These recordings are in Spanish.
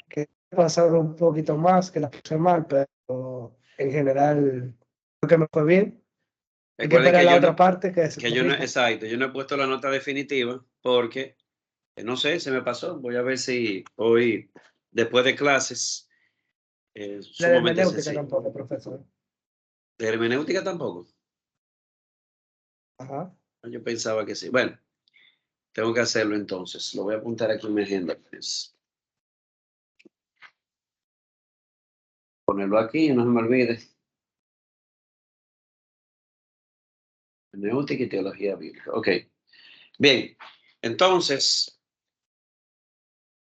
que pasaron un poquito más, que la puse mal, pero en general creo que me fue bien. Hay que esperar la otra parte que se corrija. Exacto, yo no he puesto la nota definitiva porque, no sé, se me pasó. Voy a ver si hoy, después de clases, La de sumamente hermenéutica sencillo. tampoco, profesor. ¿De hermenéutica tampoco? Ajá. Yo pensaba que sí. Bueno, tengo que hacerlo entonces. Lo voy a apuntar aquí en mi agenda, pues. Ponerlo aquí, no se me olvide. Hermenéutica y teología bíblica. Ok. Bien, entonces,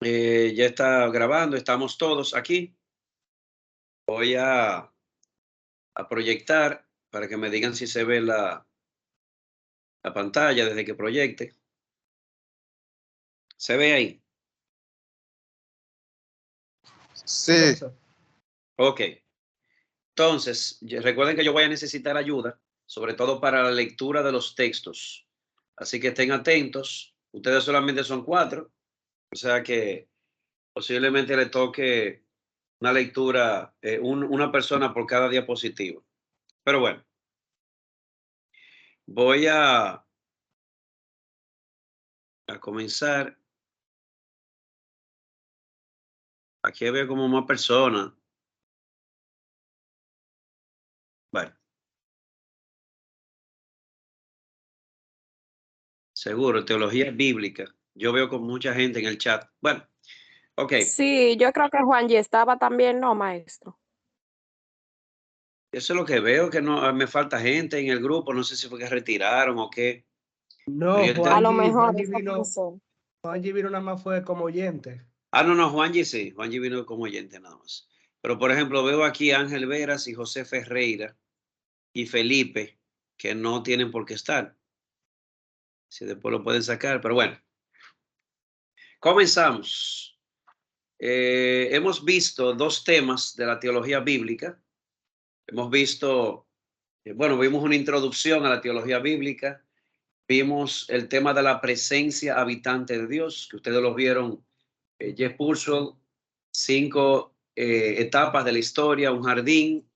ya está grabando, estamos todos aquí. Voy a proyectar para que me digan si se ve la pantalla desde que proyecte. ¿Se ve ahí? Sí. Ok. Entonces, recuerden que yo voy a necesitar ayuda, sobre todo para la lectura de los textos. Así que estén atentos. Ustedes solamente son 4, o sea que posiblemente le toque una lectura, una persona por cada diapositiva. Pero bueno, voy a comenzar. Aquí veo como más personas. Bueno, seguro, teología bíblica. Yo veo con mucha gente en el chat. Bueno, ok. Sí, yo creo que Juan ya estaba también, ¿no, maestro? Eso es lo que veo, que no me falta gente en el grupo. No sé si fue que retiraron o qué. No, A lo mejor Juanji vino nada más fue como oyente. No, Juanji sí. Juanji vino como oyente nada más. Pero, por ejemplo, veo aquí a Ángel Veras y José Ferreira y Felipe, que no tienen por qué estar. Si después lo pueden sacar, pero bueno. Comenzamos. Hemos visto 2 temas de la teología bíblica. Hemos visto, vimos una introducción a la teología bíblica. Vimos el tema de la presencia habitante de Dios, que ustedes lo vieron, Jeff Purcell, 5 etapas de la historia: un jardín,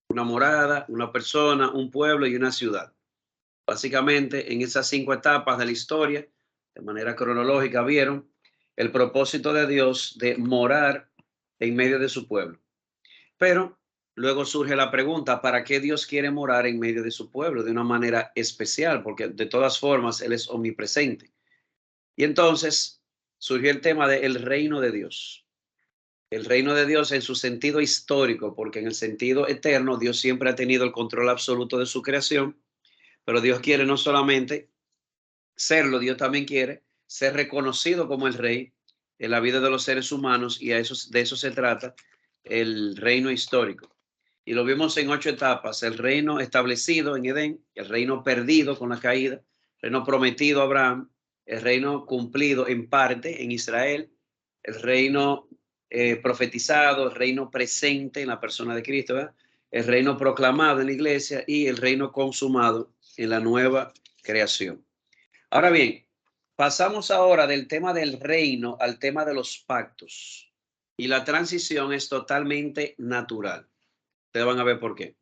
una morada, una persona, un pueblo y una ciudad. Básicamente, en esas 5 etapas de la historia, de manera cronológica, vieron el propósito de Dios de morar en medio de su pueblo. Pero luego surge la pregunta, ¿para qué Dios quiere morar en medio de su pueblo de una manera especial? Porque de todas formas Él es omnipresente. Y entonces surgió el tema del reino de Dios. El reino de Dios en su sentido histórico, porque en el sentido eterno Dios siempre ha tenido el control absoluto de su creación, pero Dios quiere no solamente serlo, Dios también quiere ser reconocido como el rey en la vida de los seres humanos, y de eso se trata el reino histórico. Y lo vimos en 8 etapas: el reino establecido en Edén, el reino perdido con la caída, el reino prometido a Abraham, el reino cumplido en parte en Israel, el reino profetizado, el reino presente en la persona de Cristo, ¿verdad? El reino proclamado en la iglesia y el reino consumado en la nueva creación. Ahora bien, pasamos ahora del tema del reino al tema de los pactos, y la transición es totalmente natural. Ustedes van a ver por qué.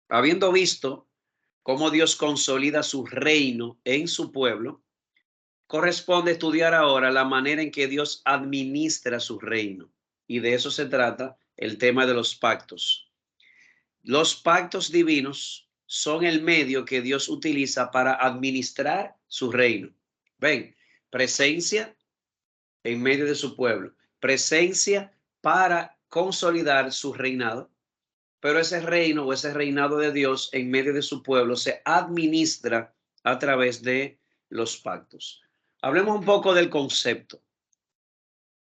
Habiendo visto cómo Dios consolida su reino en su pueblo, corresponde estudiar ahora la manera en que Dios administra su reino. Y de eso se trata el tema de los pactos. Los pactos divinos son el medio que Dios utiliza para administrar su reino. Ven, presencia en medio de su pueblo, presencia para consolidar su reinado. Pero ese reino o ese reinado de Dios en medio de su pueblo se administra a través de los pactos. Hablemos un poco del concepto.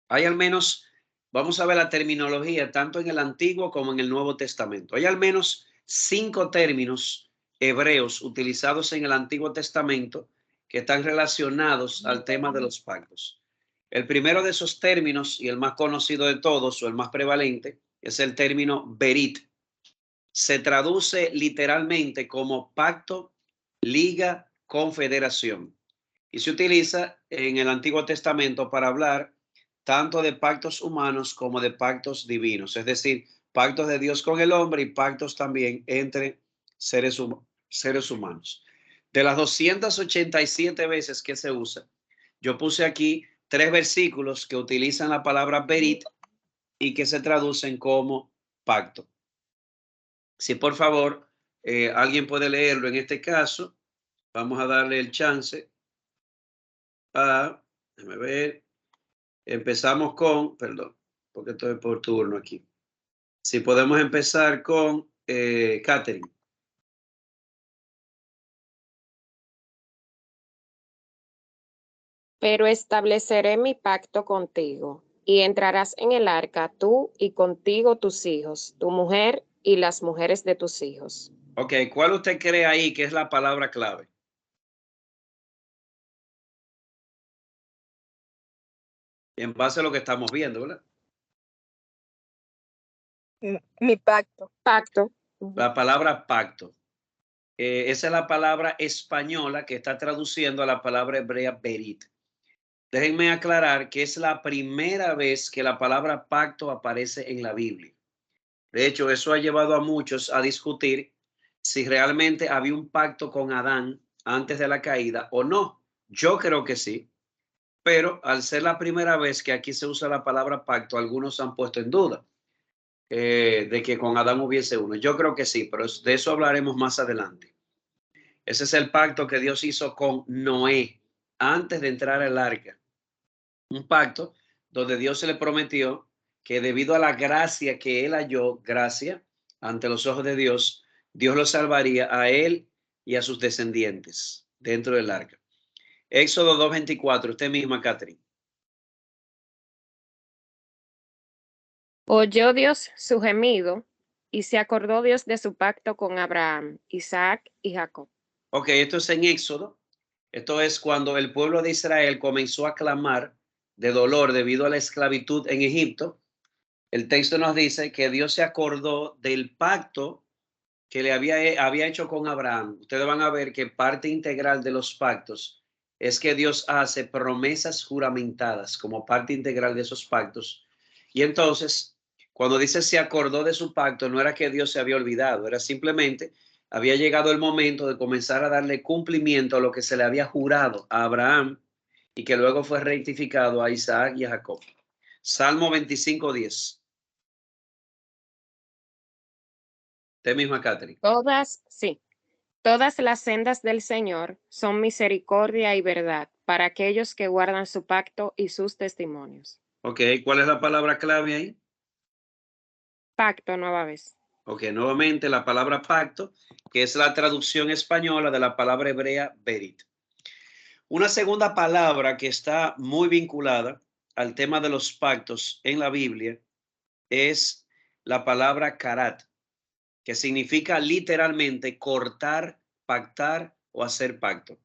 Hay al menos, vamos a ver la terminología tanto en el Antiguo como en el Nuevo Testamento. Hay al menos 5 términos hebreos utilizados en el Antiguo Testamento que están relacionados al tema de los pactos. El primero de esos términos, y el más conocido de todos o el más prevalente, es el término berit. Se traduce literalmente como pacto, liga, confederación, y se utiliza en el Antiguo Testamento para hablar tanto de pactos humanos como de pactos divinos, es decir, pactos de Dios con el hombre y pactos también entre seres humanos. De las 287 veces que se usa, yo puse aquí 3 versículos que utilizan la palabra berit y que se traducen como pacto. Si por favor alguien puede leerlo en este caso, vamos a darle el chance a, déjame ver, empezamos con, perdón, porque estoy por turno aquí. Si podemos empezar con Catherine. Pero estableceré mi pacto contigo, y entrarás en el arca tú y contigo tus hijos, tu mujer y las mujeres de tus hijos. Ok, ¿cuál usted cree ahí que es la palabra clave? En base a lo que estamos viendo, ¿verdad? Mi pacto. Pacto. La palabra pacto. Esa es la palabra española que está traduciendo a la palabra hebrea berit. Déjenme aclarar que es la primera vez que la palabra pacto aparece en la Biblia. De hecho, eso ha llevado a muchos a discutir si realmente había un pacto con Adán antes de la caída o no. Yo creo que sí, pero al ser la primera vez que aquí se usa la palabra pacto, algunos han puesto en duda de que con Adán hubiese uno. Yo creo que sí, pero de eso hablaremos más adelante. Ese es el pacto que Dios hizo con Noé antes de entrar al arca. Un pacto donde Dios se le prometió que debido a la gracia que él halló, gracia ante los ojos de Dios, Dios lo salvaría a él y a sus descendientes dentro del arca. Éxodo 2:24, usted misma, Catherine. Oyó Dios su gemido, y se acordó Dios de su pacto con Abraham, Isaac y Jacob. Ok, esto es en Éxodo. Esto es cuando el pueblo de Israel comenzó a clamar de dolor debido a la esclavitud en Egipto. El texto nos dice que Dios se acordó del pacto que le había hecho con Abraham. Ustedes van a ver que parte integral de los pactos es que Dios hace promesas juramentadas como parte integral de esos pactos. Y entonces, cuando dice se acordó de su pacto, no era que Dios se había olvidado, era simplemente había llegado el momento de comenzar a darle cumplimiento a lo que se le había jurado a Abraham y que luego fue rectificado a Isaac y a Jacob. Salmo 25:10. Usted misma, Catherine. Todas las sendas del Señor son misericordia y verdad para aquellos que guardan su pacto y sus testimonios. Ok, ¿cuál es la palabra clave ahí? Pacto, nueva vez. Ok, nuevamente la palabra pacto, que es la traducción española de la palabra hebrea berit. Una segunda palabra que está muy vinculada al tema de los pactos en la Biblia es la palabra karat, que significa literalmente cortar, pactar o hacer pacto.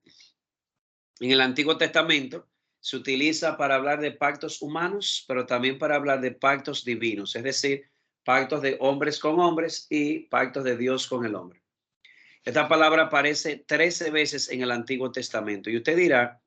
En el Antiguo Testamento se utiliza para hablar de pactos humanos, pero también para hablar de pactos divinos, es decir, pactos de hombres con hombres y pactos de Dios con el hombre. Esta palabra aparece 13 veces en el Antiguo Testamento. Y usted dirá,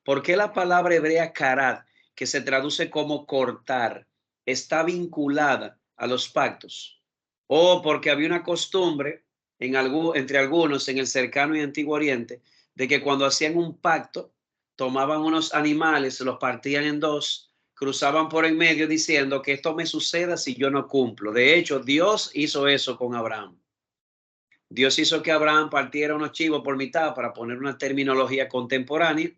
¿por qué la palabra hebrea karat, que se traduce como cortar, está vinculada a los pactos? O porque había una costumbre entre algunos en el cercano y antiguo Oriente de que cuando hacían un pacto, tomaban unos animales, los partían en dos, cruzaban por en medio diciendo que esto me suceda si yo no cumplo. De hecho, Dios hizo eso con Abraham. Dios hizo que Abraham partiera unos chivos por mitad para poner una terminología contemporánea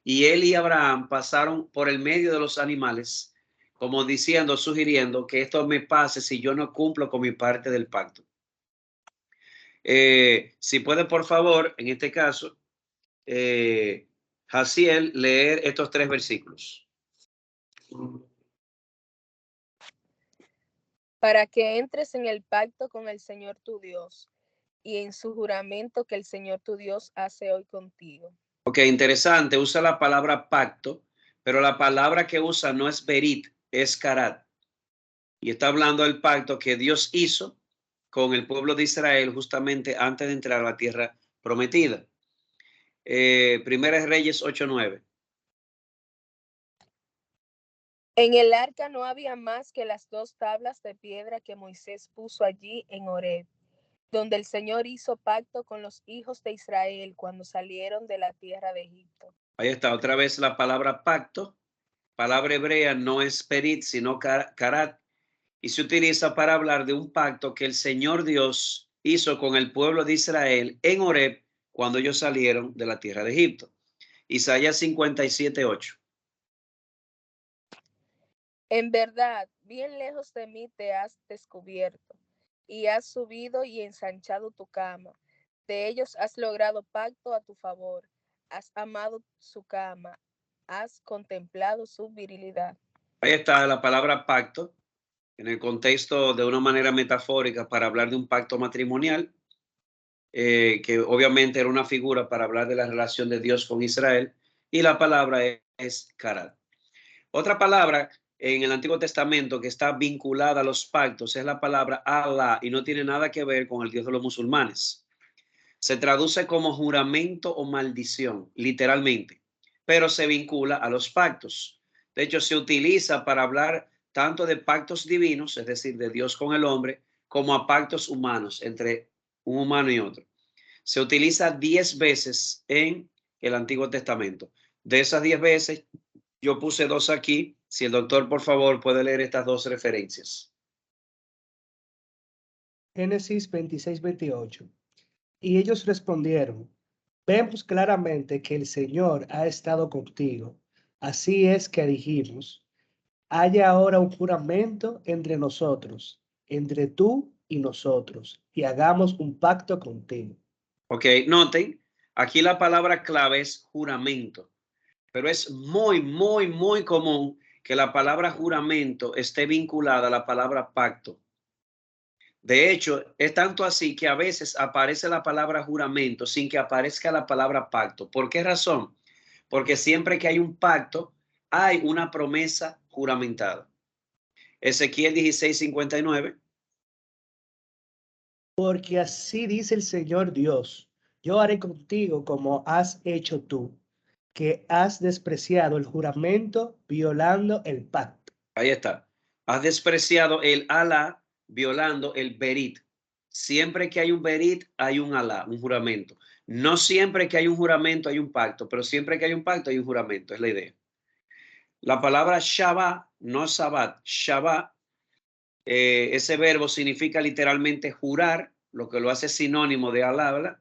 y él y Abraham pasaron por el medio de los animales como diciendo, sugiriendo que esto me pase si yo no cumplo con mi parte del pacto. Si puede, por favor, en este caso, Jaciel, leer estos 3 versículos. Para que entres en el pacto con el Señor tu Dios y en su juramento que el Señor tu Dios hace hoy contigo. Ok, interesante, usa la palabra pacto, pero la palabra que usa no es berit, es karat. Y está hablando del pacto que Dios hizo con el pueblo de Israel justamente antes de entrar a la tierra prometida. Primera Reyes 8:9. En el arca no había más que las 2 tablas de piedra que Moisés puso allí en Horeb, donde el Señor hizo pacto con los hijos de Israel cuando salieron de la tierra de Egipto. Ahí está otra vez la palabra pacto. Palabra hebrea no es perit, sino karat, y se utiliza para hablar de un pacto que el Señor Dios hizo con el pueblo de Israel en Horeb cuando ellos salieron de la tierra de Egipto. Isaías 57:8. En verdad, bien lejos de mí te has descubierto, y has subido y ensanchado tu cama. De ellos has logrado pacto a tu favor, has amado su cama, has contemplado su virilidad. Ahí está la palabra pacto, en el contexto de una manera metafórica para hablar de un pacto matrimonial, que obviamente era una figura para hablar de la relación de Dios con Israel, y la palabra es karat. Otra palabra en el Antiguo Testamento que está vinculada a los pactos es la palabra Allah, y no tiene nada que ver con el Dios de los musulmanes. Se traduce como juramento o maldición, literalmente, pero se vincula a los pactos. De hecho, se utiliza para hablar tanto de pactos divinos, es decir, de Dios con el hombre, como a pactos humanos entre un humano y otro. Se utiliza 10 veces en el Antiguo Testamento. De esas 10 veces, yo puse 2 aquí. Si el doctor, por favor, puede leer estas 2 referencias. Génesis 26-28. Y ellos respondieron, vemos claramente que el Señor ha estado contigo. Así es que dijimos, haya ahora un juramento entre nosotros, entre tú y nosotros, y hagamos un pacto contigo. Ok, noten, aquí la palabra clave es juramento, pero es muy común que la palabra juramento esté vinculada a la palabra pacto. De hecho, es tanto así que a veces aparece la palabra juramento sin que aparezca la palabra pacto. ¿Por qué razón? Porque siempre que hay un pacto, hay una promesa juramentada. Ezequiel 16:59. Porque así dice el Señor Dios, yo haré contigo como has hecho tú, que has despreciado el juramento violando el pacto. Ahí está. Has despreciado el Alá violando el Berit. Siempre que hay un Berit, hay un Alá, un juramento. No siempre que hay un juramento hay un pacto, pero siempre que hay un pacto hay un juramento, es la idea. La palabra Shabbat, no Sabbat, Shabbat, ese verbo significa literalmente jurar, lo que lo hace sinónimo de Alá.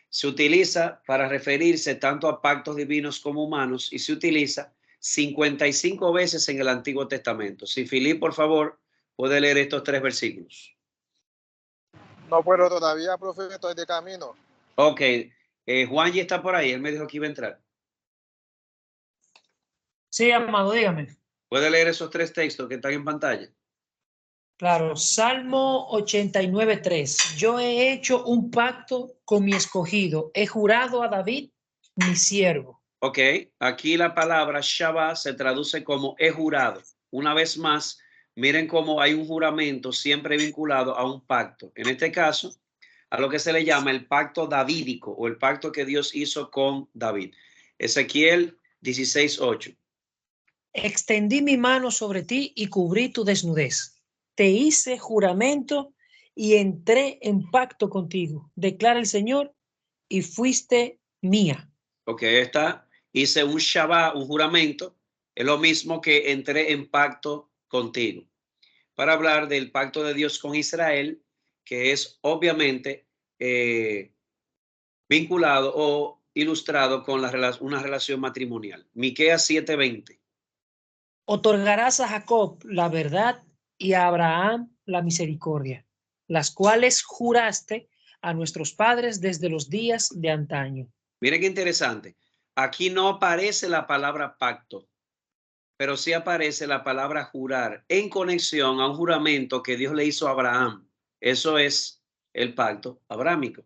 Se utiliza para referirse tanto a pactos divinos como humanos y se utiliza 55 veces en el Antiguo Testamento. Si Filip, por favor, puede leer estos 3 versículos. No puedo todavía, profe, estoy de camino. Ok, Juan ya está por ahí, él me dijo que iba a entrar. Sí, amado, dígame. ¿Puede leer esos 3 textos que están en pantalla? Claro, Salmo 89:3. Yo he hecho un pacto con mi escogido. He jurado a David, mi siervo. Ok, aquí la palabra Shabbat se traduce como he jurado. Una vez más, miren cómo hay un juramento siempre vinculado a un pacto. En este caso, a lo que se le llama el pacto davídico o el pacto que Dios hizo con David. Ezequiel 16:8. Extendí mi mano sobre ti y cubrí tu desnudez. Te hice juramento y entré en pacto contigo, declara el Señor, y fuiste mía. Ok, está. Hice un Shabbat, un juramento. Es lo mismo que entré en pacto contigo. Para hablar del pacto de Dios con Israel, que es obviamente vinculado o ilustrado con una relación matrimonial. Miqueas 7:20. Otorgarás a Jacob la verdad y a Abraham la misericordia, las cuales juraste a nuestros padres desde los días de antaño. Mire qué interesante. Aquí no aparece la palabra pacto, pero sí aparece la palabra jurar en conexión a un juramento que Dios le hizo a Abraham. Eso es el pacto abrámico.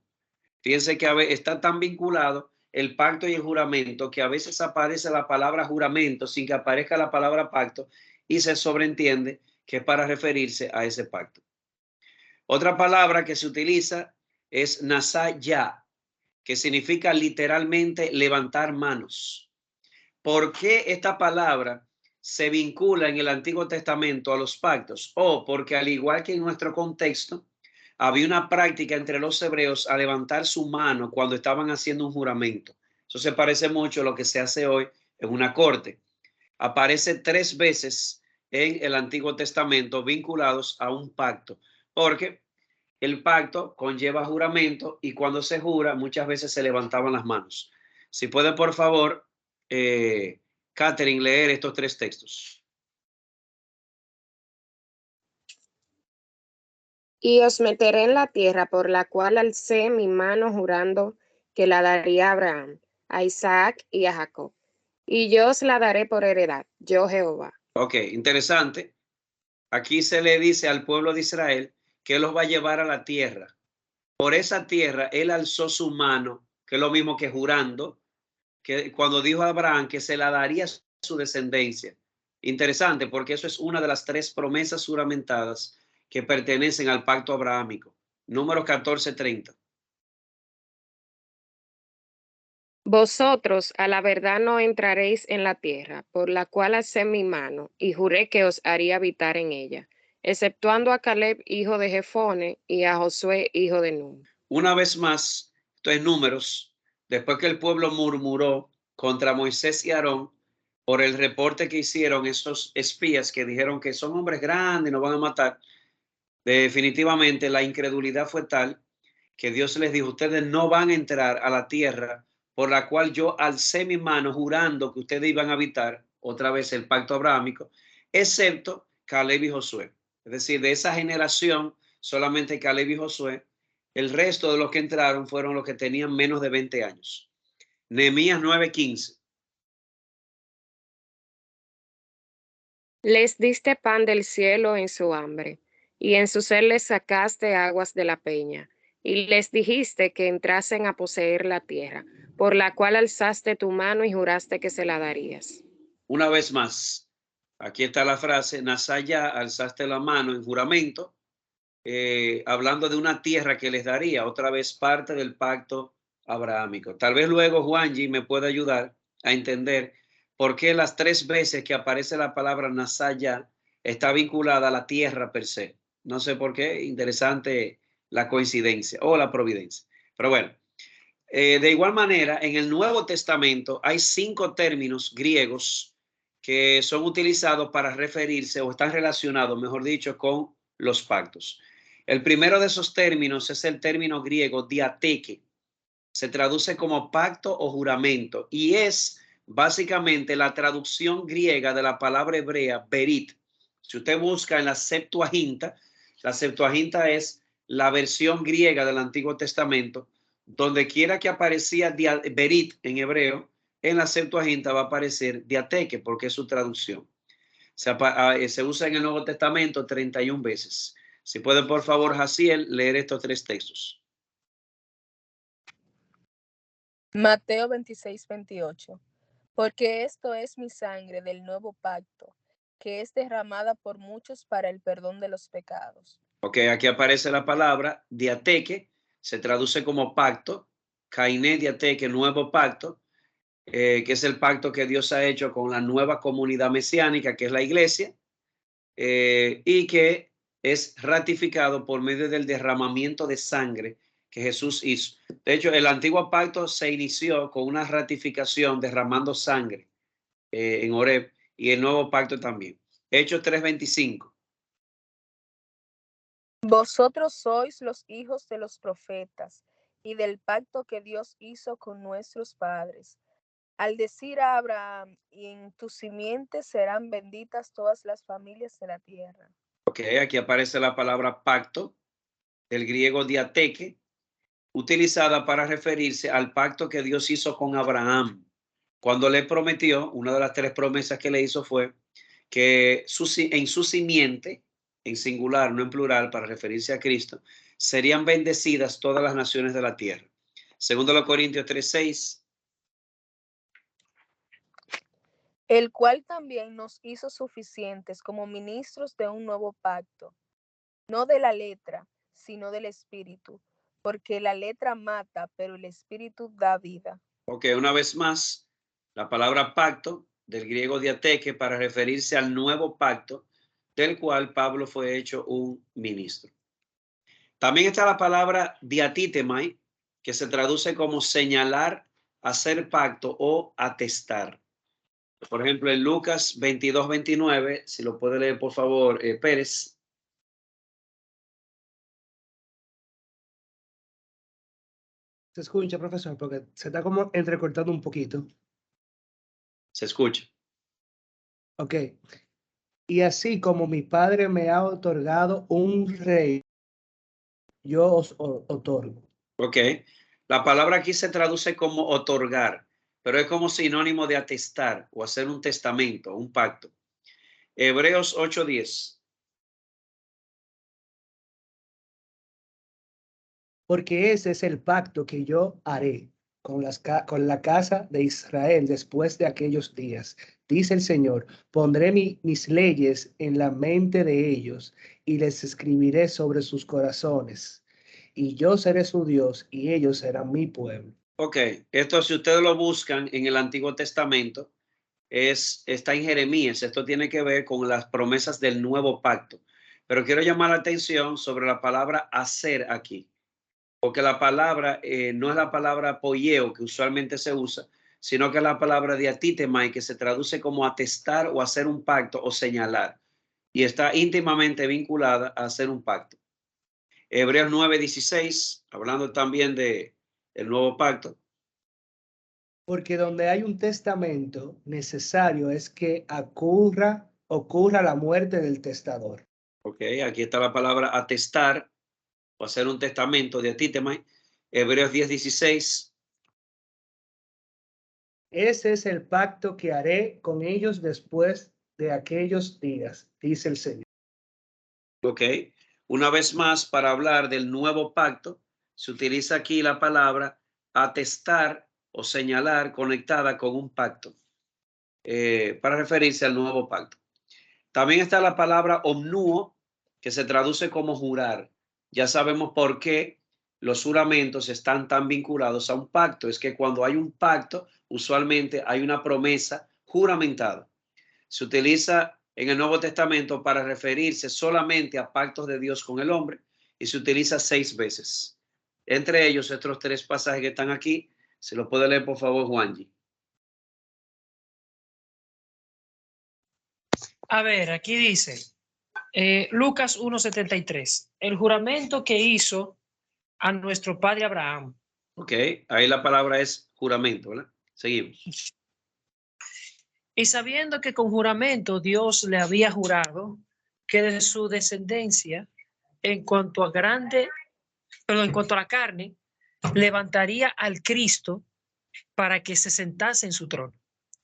Fíjense que está tan vinculado el pacto y el juramento que a veces aparece la palabra juramento sin que aparezca la palabra pacto y se sobreentiende que es para referirse a ese pacto. Otra palabra que se utiliza es nasaya, que significa literalmente levantar manos. ¿Por qué esta palabra se vincula en el Antiguo Testamento a los pactos, o porque al igual que en nuestro contexto, había una práctica entre los hebreos a levantar su mano cuando estaban haciendo un juramento. Eso se parece mucho a lo que se hace hoy en una corte. Aparece 3 veces en el Antiguo Testamento vinculados a un pacto, porque el pacto conlleva juramento y cuando se jura muchas veces se levantaban las manos. Si puede, por favor, Catherine, leer estos 3 textos. Y os meteré en la tierra por la cual alcé mi mano jurando que la daría a Abraham, a Isaac y a Jacob. Y yo os la daré por heredad, yo Jehová. Ok, interesante. Aquí se le dice al pueblo de Israel que los va a llevar a la tierra. Por esa tierra él alzó su mano, que es lo mismo que jurando, que cuando dijo a Abraham que se la daría a su descendencia. Interesante, porque eso es una de las 3 promesas juramentadas que pertenecen al pacto abrahámico. Número 14:30. Vosotros a la verdad no entraréis en la tierra, por la cual alcé mi mano, y juré que os haría habitar en ella, exceptuando a Caleb, hijo de Jefone, y a Josué, hijo de Nun. Una vez más, esto es Números, después que el pueblo murmuró contra Moisés y Aarón por el reporte que hicieron esos espías que dijeron que son hombres grandes y nos van a matar, definitivamente la incredulidad fue tal que Dios les dijo, ustedes no van a entrar a la tierra por la cual yo alcé mi mano jurando que ustedes iban a habitar, otra vez el pacto abrahámico, excepto Caleb y Josué. Es decir, de esa generación, solamente Caleb y Josué, el resto de los que entraron fueron los que tenían menos de 20 años. Nehemías 9:15. Les diste pan del cielo en su hambre, y en su sed les sacaste aguas de la peña, y les dijiste que entrasen a poseer la tierra, por la cual alzaste tu mano y juraste que se la darías. Una vez más, aquí está la frase, Nasaya, alzaste la mano en juramento, hablando de una tierra que les daría, otra vez parte del pacto abrahámico. Tal vez luego Juanji me pueda ayudar a entender por qué las 3 veces que aparece la palabra Nasaya está vinculada a la tierra per se. No sé por qué, interesante la coincidencia o la providencia. Pero bueno, de igual manera, en el Nuevo Testamento hay 5 términos griegos que son utilizados para referirse o están relacionados, mejor dicho, con los pactos. El primero de esos términos es el término griego diateque. Se traduce como pacto o juramento y es básicamente la traducción griega de la palabra hebrea berit. Si usted busca en la Septuaginta es la versión griega del Antiguo Testamento. Donde quiera que aparecía berit en hebreo, en la Septuaginta va a aparecer diateque porque es su traducción. Se usa en el Nuevo Testamento 31 veces. Si puede, por favor, Jaciel, leer estos 3 textos. Mateo 26:28. Porque esto es mi sangre del nuevo pacto, que es derramada por muchos para el perdón de los pecados. Ok, aquí aparece la palabra diateque, se traduce como pacto, kainé diateque, nuevo pacto, que es el pacto que Dios ha hecho con la nueva comunidad mesiánica, que es la iglesia, y que es ratificado por medio del derramamiento de sangre que Jesús hizo. De hecho, el antiguo pacto se inició con una ratificación derramando sangre en Horeb y el nuevo pacto también. Hechos 3:25. Vosotros sois los hijos de los profetas y del pacto que Dios hizo con nuestros padres. Al decir a Abraham, y en tu simiente serán benditas todas las familias de la tierra. Ok, aquí aparece la palabra pacto, del griego diateque, utilizada para referirse al pacto que Dios hizo con Abraham. Cuando le prometió, una de las 3 promesas que le hizo fue que en su simiente, en singular, no en plural, para referirse a Cristo, serían bendecidas todas las naciones de la tierra. Segundo los Corintios 3:6. El cual también nos hizo suficientes como ministros de un nuevo pacto, no de la letra, sino del espíritu, porque la letra mata, pero el espíritu da vida. Ok, una vez más, la palabra pacto del griego diateque, para referirse al nuevo pacto del cual Pablo fue hecho un ministro. También está la palabra diatitemai, que se traduce como señalar, hacer pacto o atestar. Por ejemplo, en Lucas 22-29, si lo puede leer por favor, Pérez. Se escucha, profesor, porque se está como entrecortando un poquito. Se escucha. Ok. Y así como mi padre me ha otorgado un rey, yo os otorgo. Ok. La palabra aquí se traduce como otorgar, pero es como sinónimo de atestar o hacer un testamento, un pacto. Hebreos 8:10. Porque ese es el pacto que yo haré con la casa de Israel después de aquellos días. Dice el Señor, pondré mis leyes en la mente de ellos y les escribiré sobre sus corazones. Y yo seré su Dios y ellos serán mi pueblo. Ok, esto si ustedes lo buscan en el Antiguo Testamento, está en Jeremías. Esto tiene que ver con las promesas del nuevo pacto. Pero quiero llamar la atención sobre la palabra hacer aquí, porque la palabra no es la palabra poieo que usualmente se usa, sino que es la palabra diatitemai, que se traduce como atestar o hacer un pacto o señalar, y está íntimamente vinculada a hacer un pacto. Hebreos 9:16, hablando también de el nuevo pacto. Porque donde hay un testamento, necesario es que ocurra la muerte del testador. Ok, aquí está la palabra atestar o hacer un testamento de diatitemai. Hebreos 10:16. Ese es el pacto que haré con ellos después de aquellos días, dice el Señor. Ok, una vez más, para hablar del nuevo pacto, se utiliza aquí la palabra atestar o señalar conectada con un pacto para referirse al nuevo pacto. También está la palabra omnuo, que se traduce como jurar. Ya sabemos por qué los juramentos están tan vinculados a un pacto. Es que cuando hay un pacto, usualmente hay una promesa juramentada. Se utiliza en el Nuevo Testamento para referirse solamente a pactos de Dios con el hombre y se utiliza 6 veces. Entre ellos, estos 3 pasajes que están aquí, se los puede leer por favor, Juanji. A ver, aquí dice, Lucas 1:73, el juramento que hizo a nuestro padre Abraham. Ok, ahí la palabra es juramento, ¿verdad? Seguimos. Y sabiendo que con juramento Dios le había jurado que de su descendencia, en cuanto a la carne, levantaría al Cristo para que se sentase en su trono.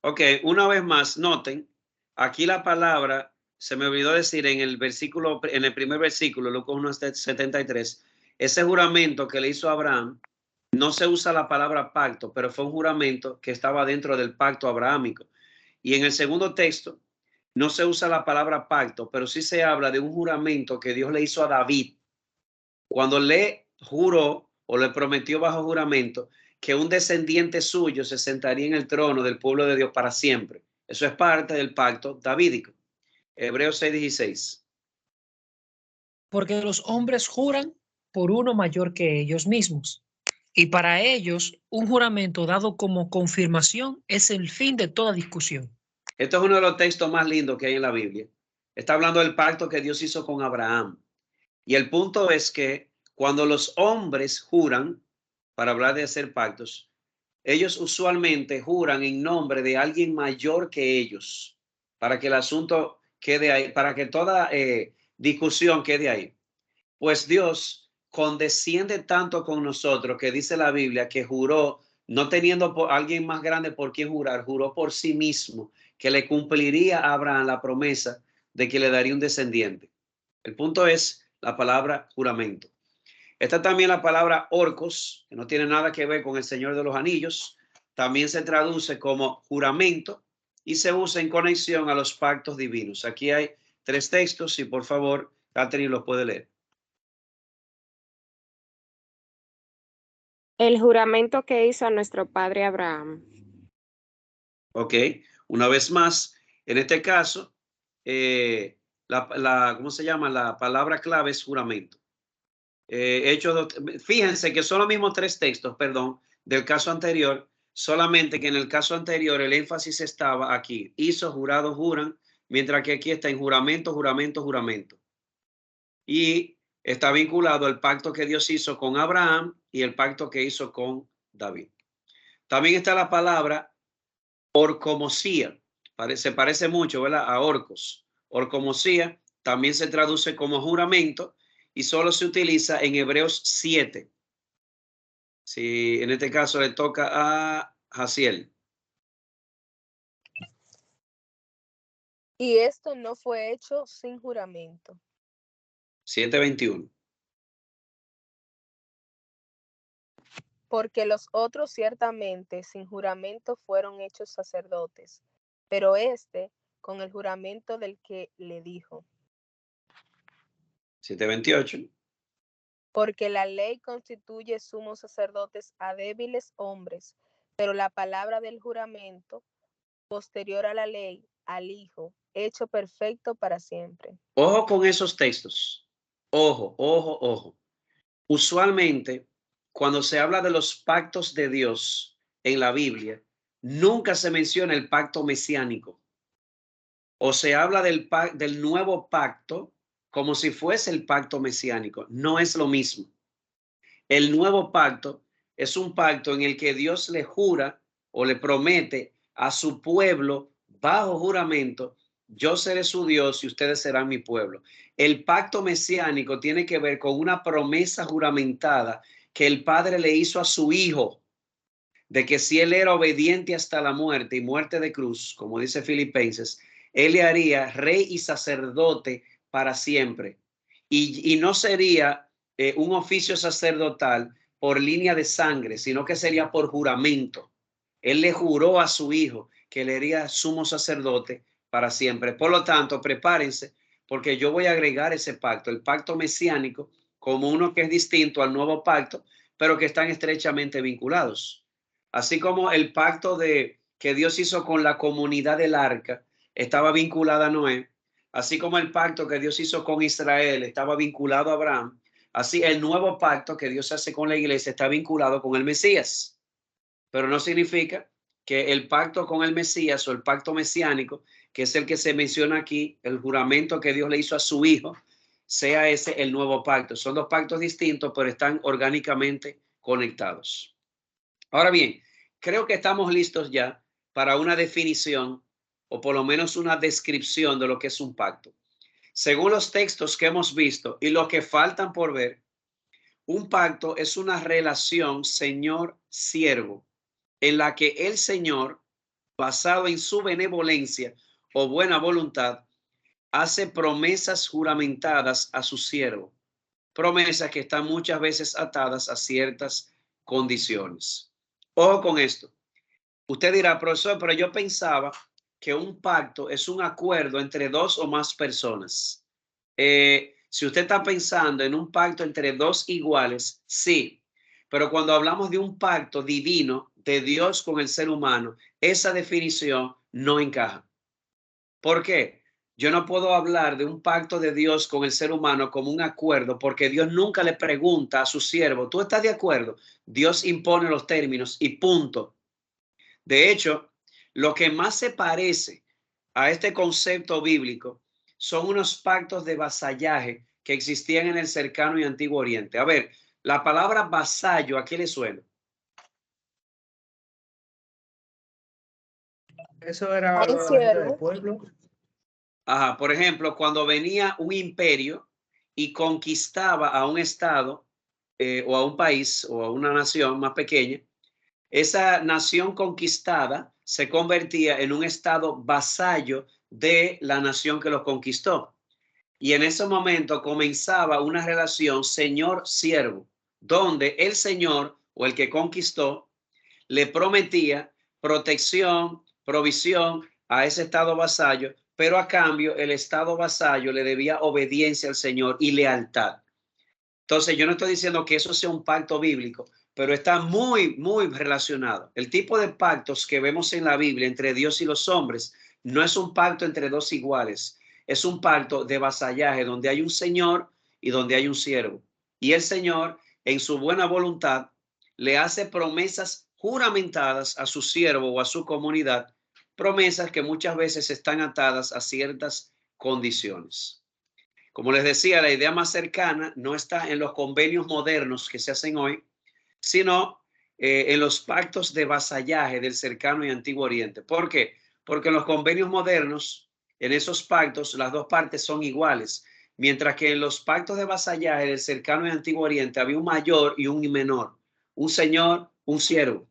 Ok, una vez más, noten, aquí la palabra, se me olvidó decir en el versículo, en el primer versículo, Lucas 1:73, ese juramento que le hizo a Abraham, no se usa la palabra pacto, pero fue un juramento que estaba dentro del pacto abrahámico. Y en el segundo texto, no se usa la palabra pacto, pero sí se habla de un juramento que Dios le hizo a David cuando le juró o le prometió bajo juramento que un descendiente suyo se sentaría en el trono del pueblo de Dios para siempre. Eso es parte del pacto davídico. Hebreos 6:16. Porque los hombres juran por uno mayor que ellos mismos. Y para ellos, un juramento dado como confirmación es el fin de toda discusión. Esto es uno de los textos más lindos que hay en la Biblia. Está hablando del pacto que Dios hizo con Abraham. Y el punto es que cuando los hombres juran, para hablar de hacer pactos, ellos usualmente juran en nombre de alguien mayor que ellos, para que el asunto quede ahí, para que toda discusión quede ahí. Pues Dios condesciende tanto con nosotros que dice la Biblia que juró, no teniendo por alguien más grande por quien jurar, juró por sí mismo que le cumpliría a Abraham la promesa de que le daría un descendiente. El punto es la palabra juramento. Está también la palabra orcos, que no tiene nada que ver con el Señor de los Anillos. También se traduce como juramento y se usa en conexión a los pactos divinos. Aquí hay 3 textos y por favor, Catherine los puede leer. El juramento que hizo a nuestro padre Abraham. Ok, Una vez más, en este caso, ¿cómo se llama? La palabra clave es juramento. Fíjense que son los mismos tres textos, perdón, del caso anterior, solamente que en el caso anterior el énfasis estaba aquí. Hizo, jurado, juran, mientras que aquí está en juramento, juramento, juramento. Y está vinculado al pacto que Dios hizo con Abraham y el pacto que hizo con David. También está la palabra orcomosía. Se parece mucho, ¿verdad?, a orcos. Orcomosía también se traduce como juramento y solo se utiliza en Hebreos 7. Si en este caso le toca a Jaciel. Y esto no fue hecho sin juramento. 7:21. Porque los otros ciertamente sin juramento fueron hechos sacerdotes, pero este con el juramento del que le dijo. 7:28. Porque la ley constituye sumos sacerdotes a débiles hombres, pero la palabra del juramento, posterior a la ley, al Hijo, hecho perfecto para siempre. Ojo con esos textos. Ojo, ojo, ojo. Usualmente, cuando se habla de los pactos de Dios en la Biblia, nunca se menciona el pacto mesiánico. O se habla del nuevo pacto como si fuese el pacto mesiánico. No es lo mismo. El nuevo pacto es un pacto en el que Dios le jura o le promete a su pueblo bajo juramento: yo seré su Dios y ustedes serán mi pueblo. El pacto mesiánico tiene que ver con una promesa juramentada que el Padre le hizo a su Hijo, de que si él era obediente hasta la muerte y muerte de cruz, como dice Filipenses, él le haría rey y sacerdote para siempre. Y no sería un oficio sacerdotal por línea de sangre, sino que sería por juramento. Él le juró a su Hijo que le haría sumo sacerdote para siempre. Por lo tanto, prepárense, porque yo voy a agregar ese pacto, el pacto mesiánico, como uno que es distinto al nuevo pacto, pero que están estrechamente vinculados. Así como el pacto que Dios hizo con la comunidad del arca estaba vinculada a Noé, así como el pacto que Dios hizo con Israel estaba vinculado a Abraham, así el nuevo pacto que Dios hace con la iglesia está vinculado con el Mesías. Pero no significa que el pacto con el Mesías o el pacto mesiánico, que es el que se menciona aquí, el juramento que Dios le hizo a su Hijo, sea ese el nuevo pacto. Son dos pactos distintos, pero están orgánicamente conectados. Ahora bien, creo que estamos listos ya para una definición o por lo menos una descripción de lo que es un pacto. Según los textos que hemos visto y los que faltan por ver, un pacto es una relación señor-siervo en la que el Señor, basado en su benevolencia o buena voluntad, hace promesas juramentadas a su siervo. Promesas que están muchas veces atadas a ciertas condiciones. Ojo con esto. Usted dirá: profesor, pero yo pensaba que un pacto es un acuerdo entre dos o más personas. Si usted está pensando en un pacto entre dos iguales, sí. Pero cuando hablamos de un pacto divino de Dios con el ser humano, esa definición no encaja. ¿Por qué? Yo no puedo hablar de un pacto de Dios con el ser humano como un acuerdo, porque Dios nunca le pregunta a su siervo: ¿tú estás de acuerdo? Dios impone los términos y punto. De hecho, lo que más se parece a este concepto bíblico son unos pactos de vasallaje que existían en el cercano y antiguo Oriente. A ver, la palabra vasallo, ¿a qué le suena? Eso era Ay, la gente del siervo. pueblo. Ajá, por ejemplo, cuando venía un imperio y conquistaba a un estado o a un país o a una nación más pequeña, esa nación conquistada se convertía en un estado vasallo de la nación que los conquistó. Y en ese momento comenzaba una relación señor-siervo, donde el señor o el que conquistó le prometía protección, provisión a ese estado vasallo, pero a cambio el estado vasallo le debía obediencia al Señor y lealtad. Entonces yo no estoy diciendo que eso sea un pacto bíblico, pero está muy, muy relacionado. El tipo de pactos que vemos en la Biblia entre Dios y los hombres no es un pacto entre dos iguales, es un pacto de vasallaje donde hay un señor y donde hay un siervo. Y el Señor, en su buena voluntad, le hace promesas juramentadas a su siervo o a su comunidad, promesas que muchas veces están atadas a ciertas condiciones. Como les decía, la idea más cercana no está en los convenios modernos que se hacen hoy, sino en los pactos de vasallaje del cercano y antiguo Oriente. ¿Por qué? Porque en los convenios modernos, en esos pactos, las dos partes son iguales, mientras que en los pactos de vasallaje del cercano y antiguo Oriente había un mayor y un menor, un señor, un siervo.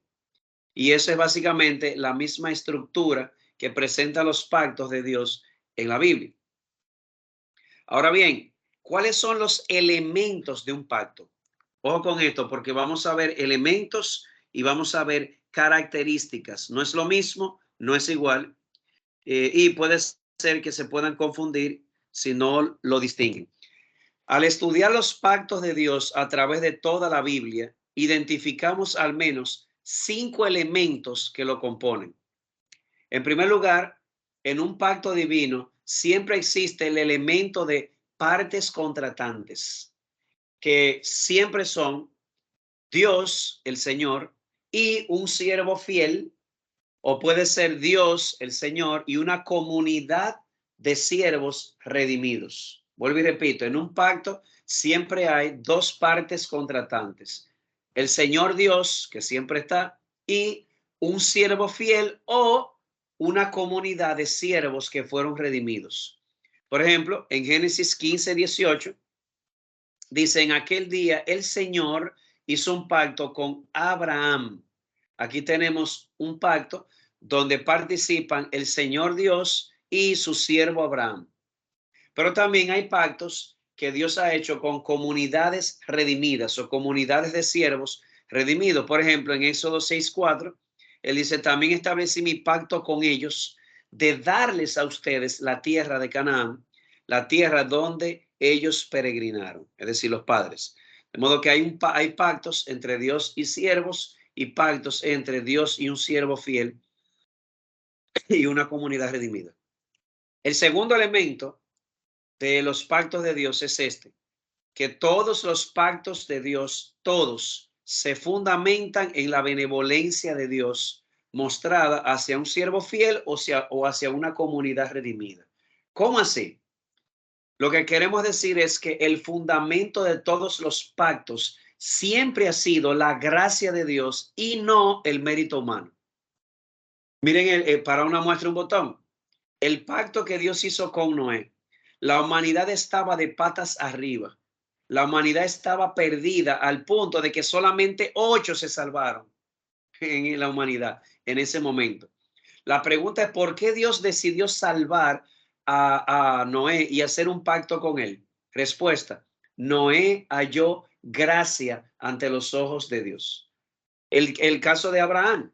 Y eso es básicamente la misma estructura que presenta los pactos de Dios en la Biblia. Ahora bien, ¿cuáles son los elementos de un pacto? Ojo con esto, porque vamos a ver elementos y vamos a ver características. No es lo mismo, no es igual, y puede ser que se puedan confundir si no lo distinguen. Al estudiar los pactos de Dios a través de toda la Biblia, identificamos al menos 5 elementos que lo componen. En primer lugar, en un pacto divino siempre existe el elemento de partes contratantes, que siempre son Dios, el Señor, y un siervo fiel, o puede ser Dios, el Señor, y una comunidad de siervos redimidos. Vuelvo y repito, en un pacto siempre hay dos partes contratantes. El Señor Dios, que siempre está, y un siervo fiel o una comunidad de siervos que fueron redimidos. Por ejemplo, en Génesis 15:18, dice, en aquel día el Señor hizo un pacto con Abraham. Aquí tenemos un pacto donde participan el Señor Dios y su siervo Abraham. Pero también hay pactos que Dios ha hecho con comunidades redimidas o comunidades de siervos redimidos. Por ejemplo, en Éxodo 6:4, él dice, también establecí mi pacto con ellos de darles a ustedes la tierra de Canaán, la tierra donde ellos peregrinaron, es decir, los padres. De modo que hay pactos entre Dios y siervos y pactos entre Dios y un siervo fiel y una comunidad redimida. El segundo elemento de los pactos de Dios es este, que todos los pactos de Dios, todos, se fundamentan en la benevolencia de Dios mostrada hacia un siervo fiel o hacia una comunidad redimida. ¿Cómo así? Lo que queremos decir es que el fundamento de todos los pactos siempre ha sido la gracia de Dios y no el mérito humano. Miren, para una muestra un botón, el pacto que Dios hizo con Noé, la humanidad estaba de patas arriba. La humanidad estaba perdida al punto de que solamente 8 se salvaron en la humanidad en ese momento. La pregunta es, ¿por qué Dios decidió salvar a Noé y hacer un pacto con él? Respuesta, Noé halló gracia ante los ojos de Dios. El caso de Abraham.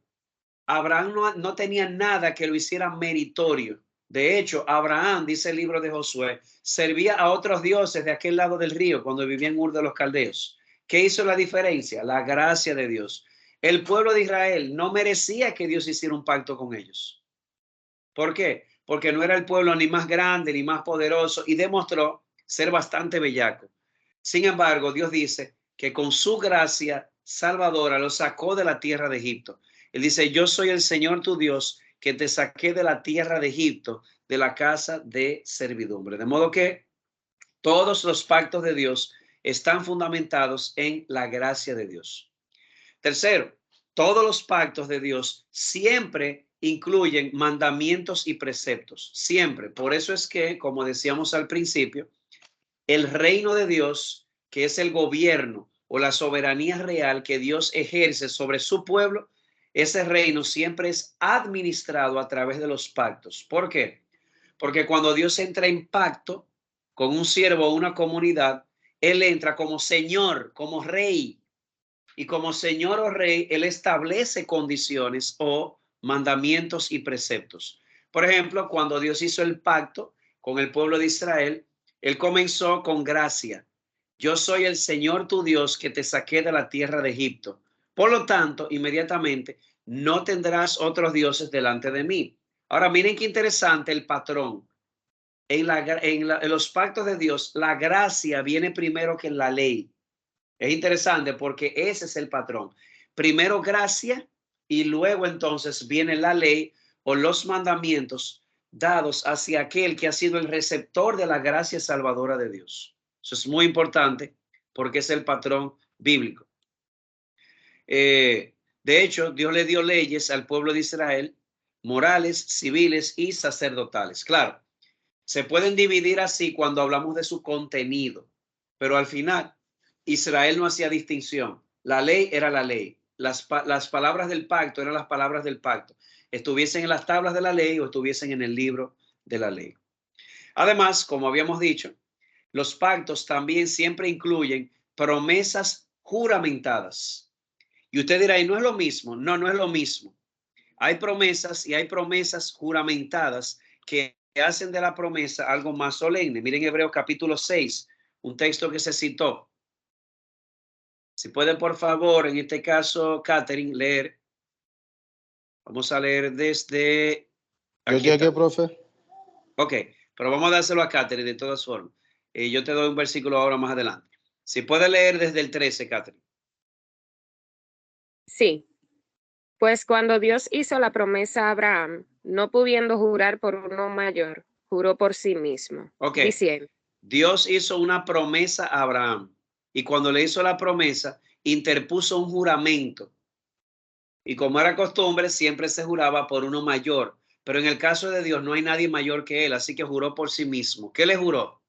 Abraham no tenía nada que lo hiciera meritorio. De hecho, Abraham, dice el libro de Josué, servía a otros dioses de aquel lado del río cuando vivía en Ur de los Caldeos. ¿Qué hizo la diferencia? La gracia de Dios. El pueblo de Israel no merecía que Dios hiciera un pacto con ellos. ¿Por qué? Porque no era el pueblo ni más grande ni más poderoso y demostró ser bastante bellaco. Sin embargo, Dios dice que con su gracia salvadora lo sacó de la tierra de Egipto. Él dice, yo soy el Señor tu Dios que te saqué de la tierra de Egipto, de la casa de servidumbre. De modo que todos los pactos de Dios están fundamentados en la gracia de Dios. Tercero, todos los pactos de Dios siempre incluyen mandamientos y preceptos, siempre. Por eso es que, como decíamos al principio, el reino de Dios, que es el gobierno o la soberanía real que Dios ejerce sobre su pueblo, ese reino siempre es administrado a través de los pactos. ¿Por qué? Porque cuando Dios entra en pacto con un siervo o una comunidad, Él entra como Señor, como Rey. Y como Señor o Rey, Él establece condiciones o mandamientos y preceptos. Por ejemplo, cuando Dios hizo el pacto con el pueblo de Israel, Él comenzó con gracia. Yo soy el Señor tu Dios que te saqué de la tierra de Egipto. Por lo tanto, inmediatamente, no tendrás otros dioses delante de mí. Ahora, miren qué interesante el patrón. En los pactos de Dios, la gracia viene primero que la ley. Es interesante porque ese es el patrón. Primero gracia y luego entonces viene la ley o los mandamientos dados hacia aquel que ha sido el receptor de la gracia salvadora de Dios. Eso es muy importante porque es el patrón bíblico. De hecho, Dios le dio leyes al pueblo de Israel, morales, civiles y sacerdotales. Claro, se pueden dividir así cuando hablamos de su contenido, pero al final Israel no hacía distinción. La ley era la ley. Las palabras del pacto eran las palabras del pacto, estuviesen en las tablas de la ley o estuviesen en el libro de la ley. Además, como habíamos dicho, los pactos también siempre incluyen promesas juramentadas. Y usted dirá, ¿y no es lo mismo? No, no es lo mismo. Hay promesas y hay promesas juramentadas que hacen de la promesa algo más solemne. Miren Hebreos capítulo 6, un texto que se citó. Si puede, por favor, en este caso, Catherine, leer. Vamos a leer desde... Yo llegué, profe. Ok, pero vamos a dárselo a Catherine de todas formas. Yo te doy un versículo ahora más adelante. Si puede leer desde el 13, Catherine. Sí. Pues cuando Dios hizo la promesa a Abraham, no pudiendo jurar por uno mayor, juró por sí mismo, diciendo: Dios hizo una promesa a Abraham y cuando le hizo la promesa, interpuso un juramento. Y como era costumbre, siempre se juraba por uno mayor. Pero en el caso de Dios no hay nadie mayor que él, así que juró por sí mismo. ¿Qué le juró?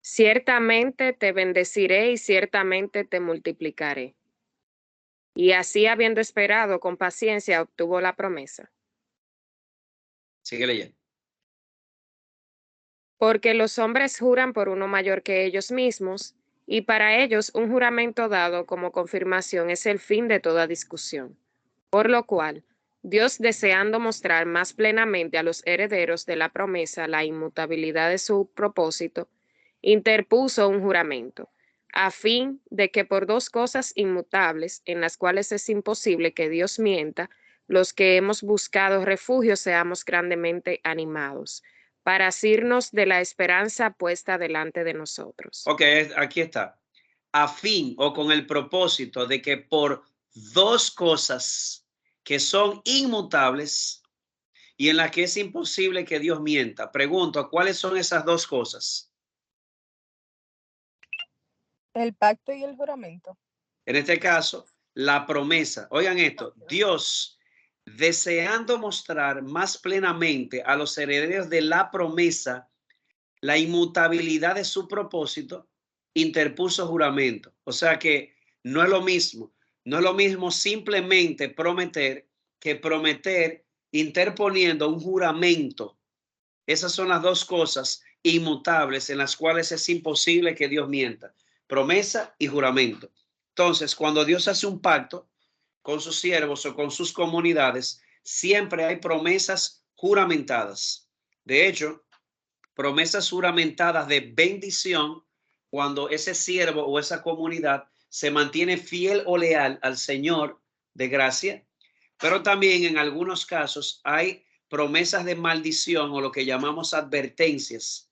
Ciertamente te bendeciré y ciertamente te multiplicaré. Y así, habiendo esperado con paciencia, obtuvo la promesa. Sigue leyendo. Porque los hombres juran por uno mayor que ellos mismos, y para ellos un juramento dado como confirmación es el fin de toda discusión. Por lo cual, Dios, deseando mostrar más plenamente a los herederos de la promesa la inmutabilidad de su propósito, interpuso un juramento, a fin de que por dos cosas inmutables, en las cuales es imposible que Dios mienta, los que hemos buscado refugio seamos grandemente animados, para asirnos de la esperanza puesta delante de nosotros. Ok, aquí está. A fin o con el propósito de que por dos cosas que son inmutables y en las que es imposible que Dios mienta. Pregunto, ¿cuáles son esas dos cosas? El pacto y el juramento. En este caso, la promesa. Oigan esto, Dios, deseando mostrar más plenamente a los herederos de la promesa la inmutabilidad de su propósito, interpuso juramento. O sea que no es lo mismo. No es lo mismo simplemente prometer que prometer interponiendo un juramento. Esas son las dos cosas inmutables en las cuales es imposible que Dios mienta. Promesa y juramento. Entonces, cuando Dios hace un pacto con sus siervos o con sus comunidades, siempre hay promesas juramentadas. De hecho, promesas juramentadas de bendición cuando ese siervo o esa comunidad se mantiene fiel o leal al Señor de gracia, pero también en algunos casos hay promesas de maldición o lo que llamamos advertencias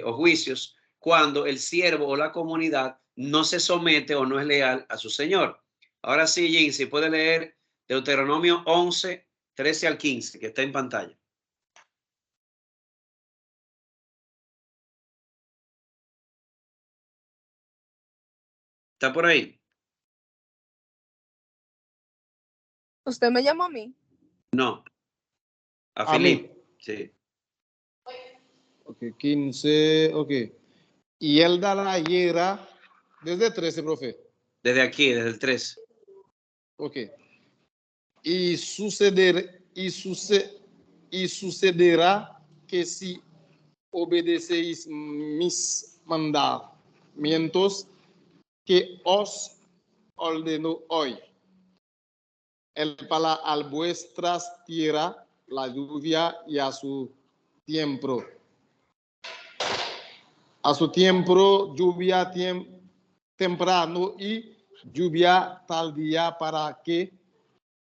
o juicios cuando el siervo o la comunidad no se somete o no es leal a su Señor. Ahora sí, Jim, si puede leer Deuteronomio 11, 13 al 15, que está en pantalla. ¿Está por ahí? ¿Usted me llamó a mí? No. A A Filipe. mí. Sí. Ok, 15, ok. Y él da la hiera desde 13, profe. Desde aquí, desde el 3. Ok. Y sucederá que si obedecéis mis mandamientos que os ordeno hoy, el para a vuestras tierras la lluvia y a su tiempo. A su tiempo, lluvia, temprano y lluvia tardía para que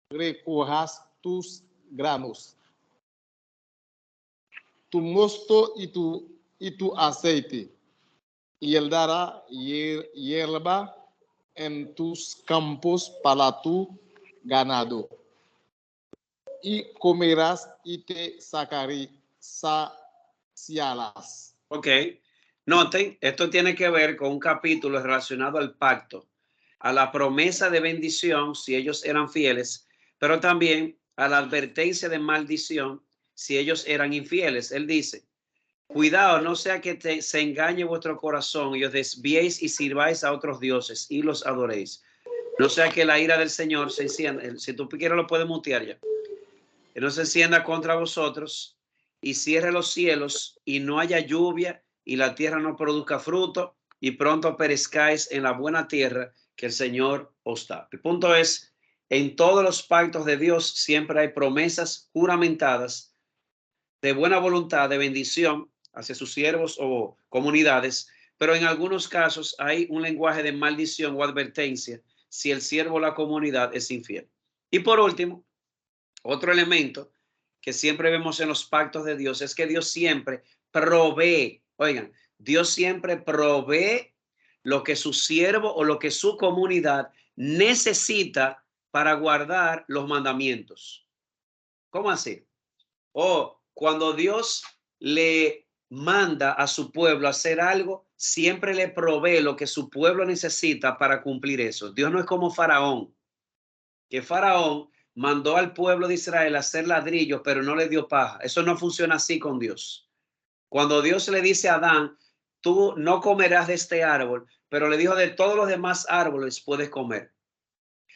recojas tus granos, tu mosto y tu aceite, y él dará hierba en tus campos para tu ganado, y comerás y te saciarás. Ok. Noten, esto tiene que ver con un capítulo relacionado al pacto, a la promesa de bendición si ellos eran fieles, pero también a la advertencia de maldición si ellos eran infieles. Él dice, cuidado, no sea que se engañe vuestro corazón y os desviéis y sirváis a otros dioses y los adoréis. No sea que la ira del Señor se encienda. Si tú quieres lo puedes mutear ya. Que no se encienda contra vosotros y cierre los cielos y no haya lluvia y la tierra no produzca fruto y pronto perezcáis en la buena tierra que el Señor os da. El punto es, en todos los pactos de Dios siempre hay promesas juramentadas de buena voluntad, de bendición hacia sus siervos o comunidades, pero en algunos casos hay un lenguaje de maldición o advertencia si el siervo o la comunidad es infiel. Y por último, otro elemento que siempre vemos en los pactos de Dios es que Dios siempre provee, oigan, Dios siempre provee lo que su siervo o lo que su comunidad necesita para guardar los mandamientos. ¿Cómo así? O cuando Dios le manda a su pueblo a hacer algo, siempre le provee lo que su pueblo necesita para cumplir eso. Dios no es como Faraón, que Faraón mandó al pueblo de Israel a hacer ladrillos, pero no le dio paja. Eso no funciona así con Dios. Cuando Dios le dice a Adán, tú no comerás de este árbol, pero le dijo de todos los demás árboles puedes comer.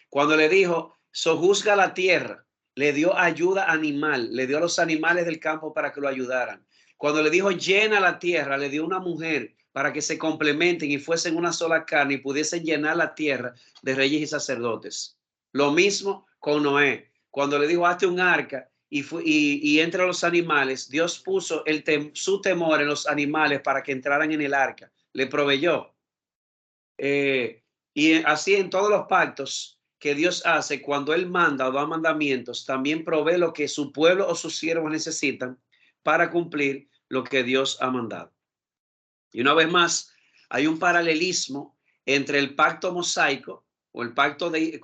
Cuando le dijo, sojuzga la tierra, le dio ayuda animal, le dio a los animales del campo para que lo ayudaran. Cuando le dijo, llena la tierra, le dio una mujer para que se complementen y fuesen una sola carne y pudiesen llenar la tierra de reyes y sacerdotes. Lo mismo con Noé. Cuando le dijo, hazte un arca y entre los animales, Dios puso su temor en los animales para que entraran en el arca. Le proveyó. Y así en todos los pactos que Dios hace, cuando Él manda o da mandamientos, también provee lo que su pueblo o sus siervos necesitan para cumplir lo que Dios ha mandado. Y una vez más, hay un paralelismo entre el pacto mosaico o el pacto de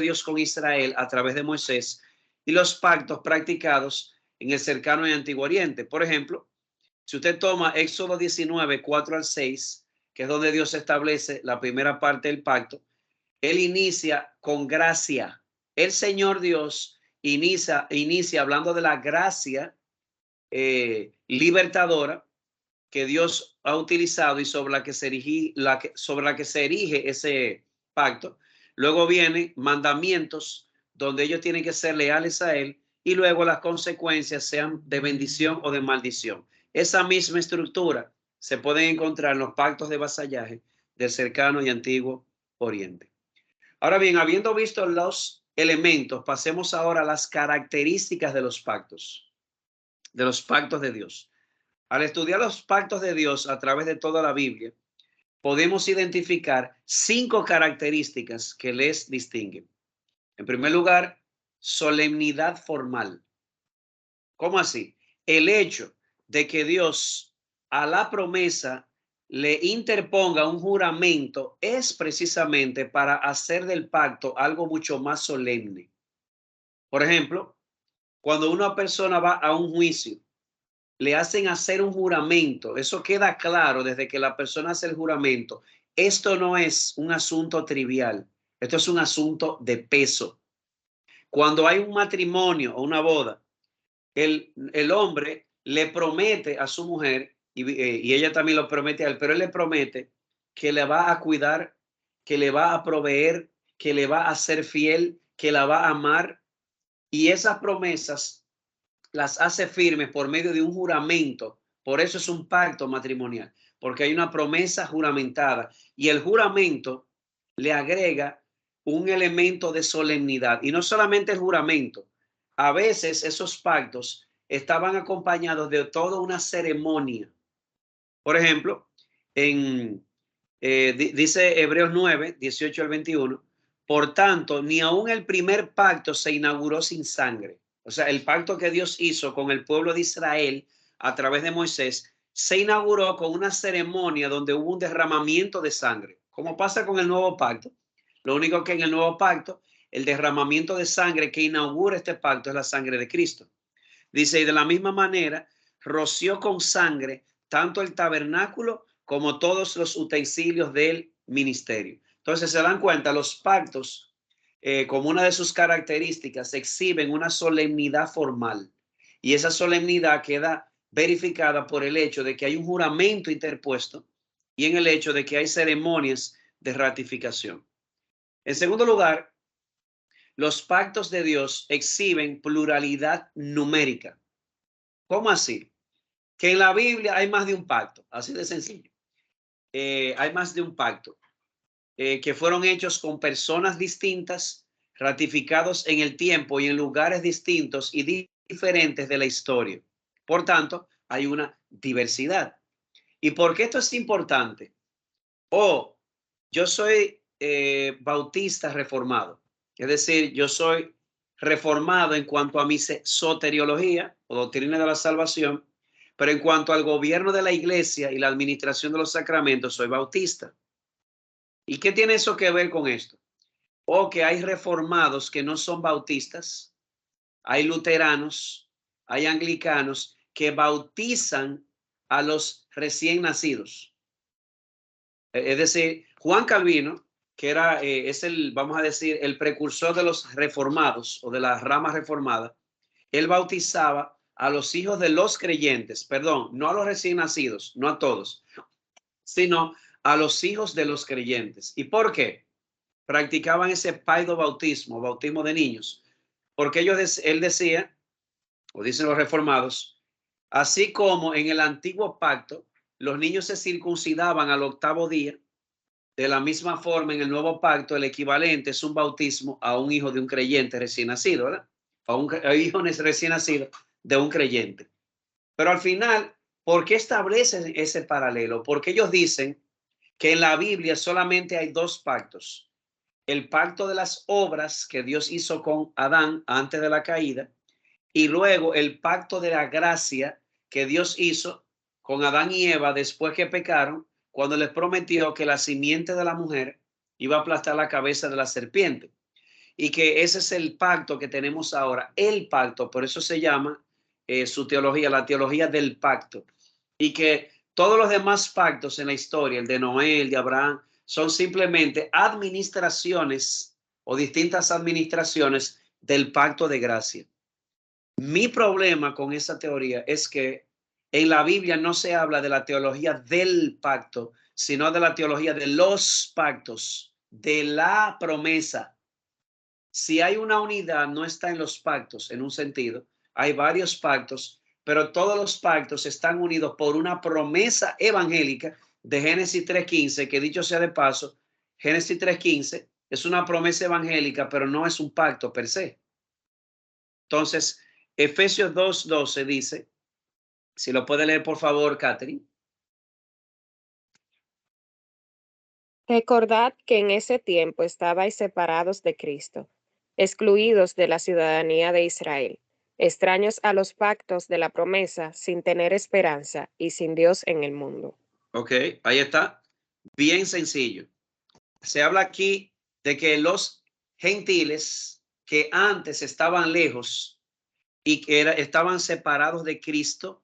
Dios con Israel a través de Moisés y los pactos practicados en el cercano y antiguo Oriente. Por ejemplo, si usted toma Éxodo 19, 4 al 6, que es donde Dios establece la primera parte del pacto, Él inicia con gracia. El Señor Dios inicia hablando de la gracia libertadora que Dios ha utilizado y sobre la que se erige ese pacto. Luego vienen mandamientos donde ellos tienen que ser leales a Él y luego las consecuencias sean de bendición o de maldición. Esa misma estructura se puede encontrar en los pactos de vasallaje del cercano y antiguo Oriente. Ahora bien, habiendo visto los elementos, pasemos ahora a las características de los pactos de Dios. Al estudiar los pactos de Dios a través de toda la Biblia, podemos identificar 5 características que les distinguen. En primer lugar, solemnidad formal. ¿Cómo así? El hecho de que Dios a la promesa le interponga un juramento es precisamente para hacer del pacto algo mucho más solemne. Por ejemplo, cuando una persona va a un juicio, le hacen hacer un juramento. Eso queda claro desde que la persona hace el juramento. Esto no es un asunto trivial. Esto es un asunto de peso. Cuando hay un matrimonio o una boda, el hombre le promete a su mujer y ella también lo promete a él, pero él le promete que le va a cuidar, que le va a proveer, que le va a ser fiel, que la va a amar. Y esas promesas las hace firmes por medio de un juramento. Por eso es un pacto matrimonial, porque hay una promesa juramentada y el juramento le agrega un elemento de solemnidad. Y no solamente el juramento, a veces esos pactos estaban acompañados de toda una ceremonia. Por ejemplo, en dice Hebreos 9, 18 al 21, por tanto, ni aún el primer pacto se inauguró sin sangre. O sea, el pacto que Dios hizo con el pueblo de Israel a través de Moisés se inauguró con una ceremonia donde hubo un derramamiento de sangre, como pasa con el nuevo pacto. Lo único que en el nuevo pacto, el derramamiento de sangre que inaugura este pacto es la sangre de Cristo. Dice, y de la misma manera, roció con sangre tanto el tabernáculo como todos los utensilios del ministerio. Entonces se dan cuenta, los pactos, como una de sus características, exhiben una solemnidad formal. Y esa solemnidad queda verificada por el hecho de que hay un juramento interpuesto y en el hecho de que hay ceremonias de ratificación. En segundo lugar, los pactos de Dios exhiben pluralidad numérica. ¿Cómo así? Que en la Biblia hay más de un pacto, así de sencillo. Hay más de un pacto que fueron hechos con personas distintas, ratificados en el tiempo y en lugares distintos y diferentes de la historia. Por tanto, hay una diversidad. ¿Y por qué esto es importante? Yo soy bautista reformado, es decir, yo soy reformado en cuanto a mi soteriología o doctrina de la salvación, pero en cuanto al gobierno de la iglesia y la administración de los sacramentos, soy bautista. ¿Y qué tiene eso que ver con esto? O que hay reformados que no son bautistas, hay luteranos, hay anglicanos que bautizan a los recién nacidos. Es decir, Juan Calvino, que era, es el, vamos a decir, el precursor de los reformados o de la rama reformada, él bautizaba a los hijos de los creyentes, perdón, no a los recién nacidos, no a todos, sino a los hijos de los creyentes. ¿Y por qué? Practicaban ese paidobautismo, bautismo de niños, porque él decía, o dicen los reformados, así como en el antiguo pacto, los niños se circuncidaban al 8º día, de la misma forma en el nuevo pacto, el equivalente es un bautismo a un hijo de un creyente recién nacido, ¿verdad? A un hijo recién nacido de un creyente. Pero al final, ¿por qué establecen ese paralelo? Porque ellos dicen que en la Biblia solamente hay dos pactos. El pacto de las obras que Dios hizo con Adán antes de la caída y luego el pacto de la gracia que Dios hizo con Adán y Eva después que pecaron, cuando les prometió que la simiente de la mujer iba a aplastar la cabeza de la serpiente. Y que ese es el pacto que tenemos ahora, el pacto, por eso se llama su teología, la teología del pacto. Y que todos los demás pactos en la historia, el de Noé, el de Abraham, son simplemente administraciones o distintas administraciones del pacto de gracia. Mi problema con esa teoría es que en la Biblia no se habla de la teología del pacto, sino de la teología de los pactos, de la promesa. Si hay una unidad, no está en los pactos, en un sentido. Hay varios pactos, pero todos los pactos están unidos por una promesa evangélica de Génesis 3:15, que dicho sea de paso, Génesis 3:15 es una promesa evangélica, pero no es un pacto per se. Entonces, Efesios 2:12 dice, si lo puede leer por favor, Catherine. Recordad que en ese tiempo estabais separados de Cristo, excluidos de la ciudadanía de Israel, extraños a los pactos de la promesa, sin tener esperanza y sin Dios en el mundo. Ok, ahí está. Bien sencillo. Se habla aquí de que los gentiles que antes estaban lejos y que estaban separados de Cristo,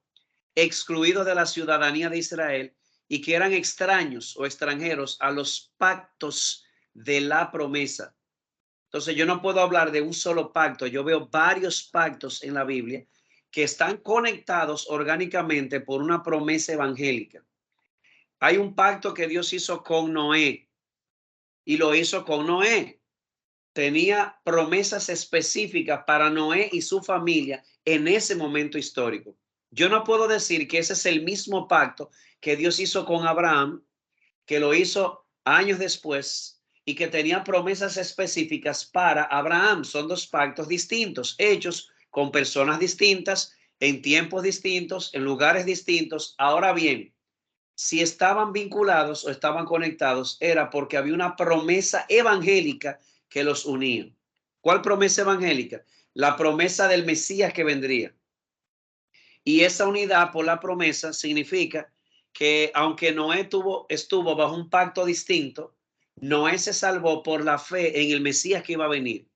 excluidos de la ciudadanía de Israel y que eran extraños o extranjeros a los pactos de la promesa. Entonces yo no puedo hablar de un solo pacto, yo veo varios pactos en la Biblia que están conectados orgánicamente por una promesa evangélica. Hay un pacto que Dios hizo con Noé y lo hizo con Noé. Tenía promesas específicas para Noé y su familia en ese momento histórico. Yo no puedo decir que ese es el mismo pacto que Dios hizo con Abraham, que lo hizo años después y que tenía promesas específicas para Abraham. Son dos pactos distintos, hechos con personas distintas, en tiempos distintos, en lugares distintos. Ahora bien, si estaban vinculados o estaban conectados, era porque había una promesa evangélica que los unía. ¿Cuál promesa evangélica? La promesa del Mesías que vendría. Y esa unidad por la promesa significa que aunque Noé estuvo bajo un pacto distinto, Noé se salvó por la fe en el Mesías que iba a venir.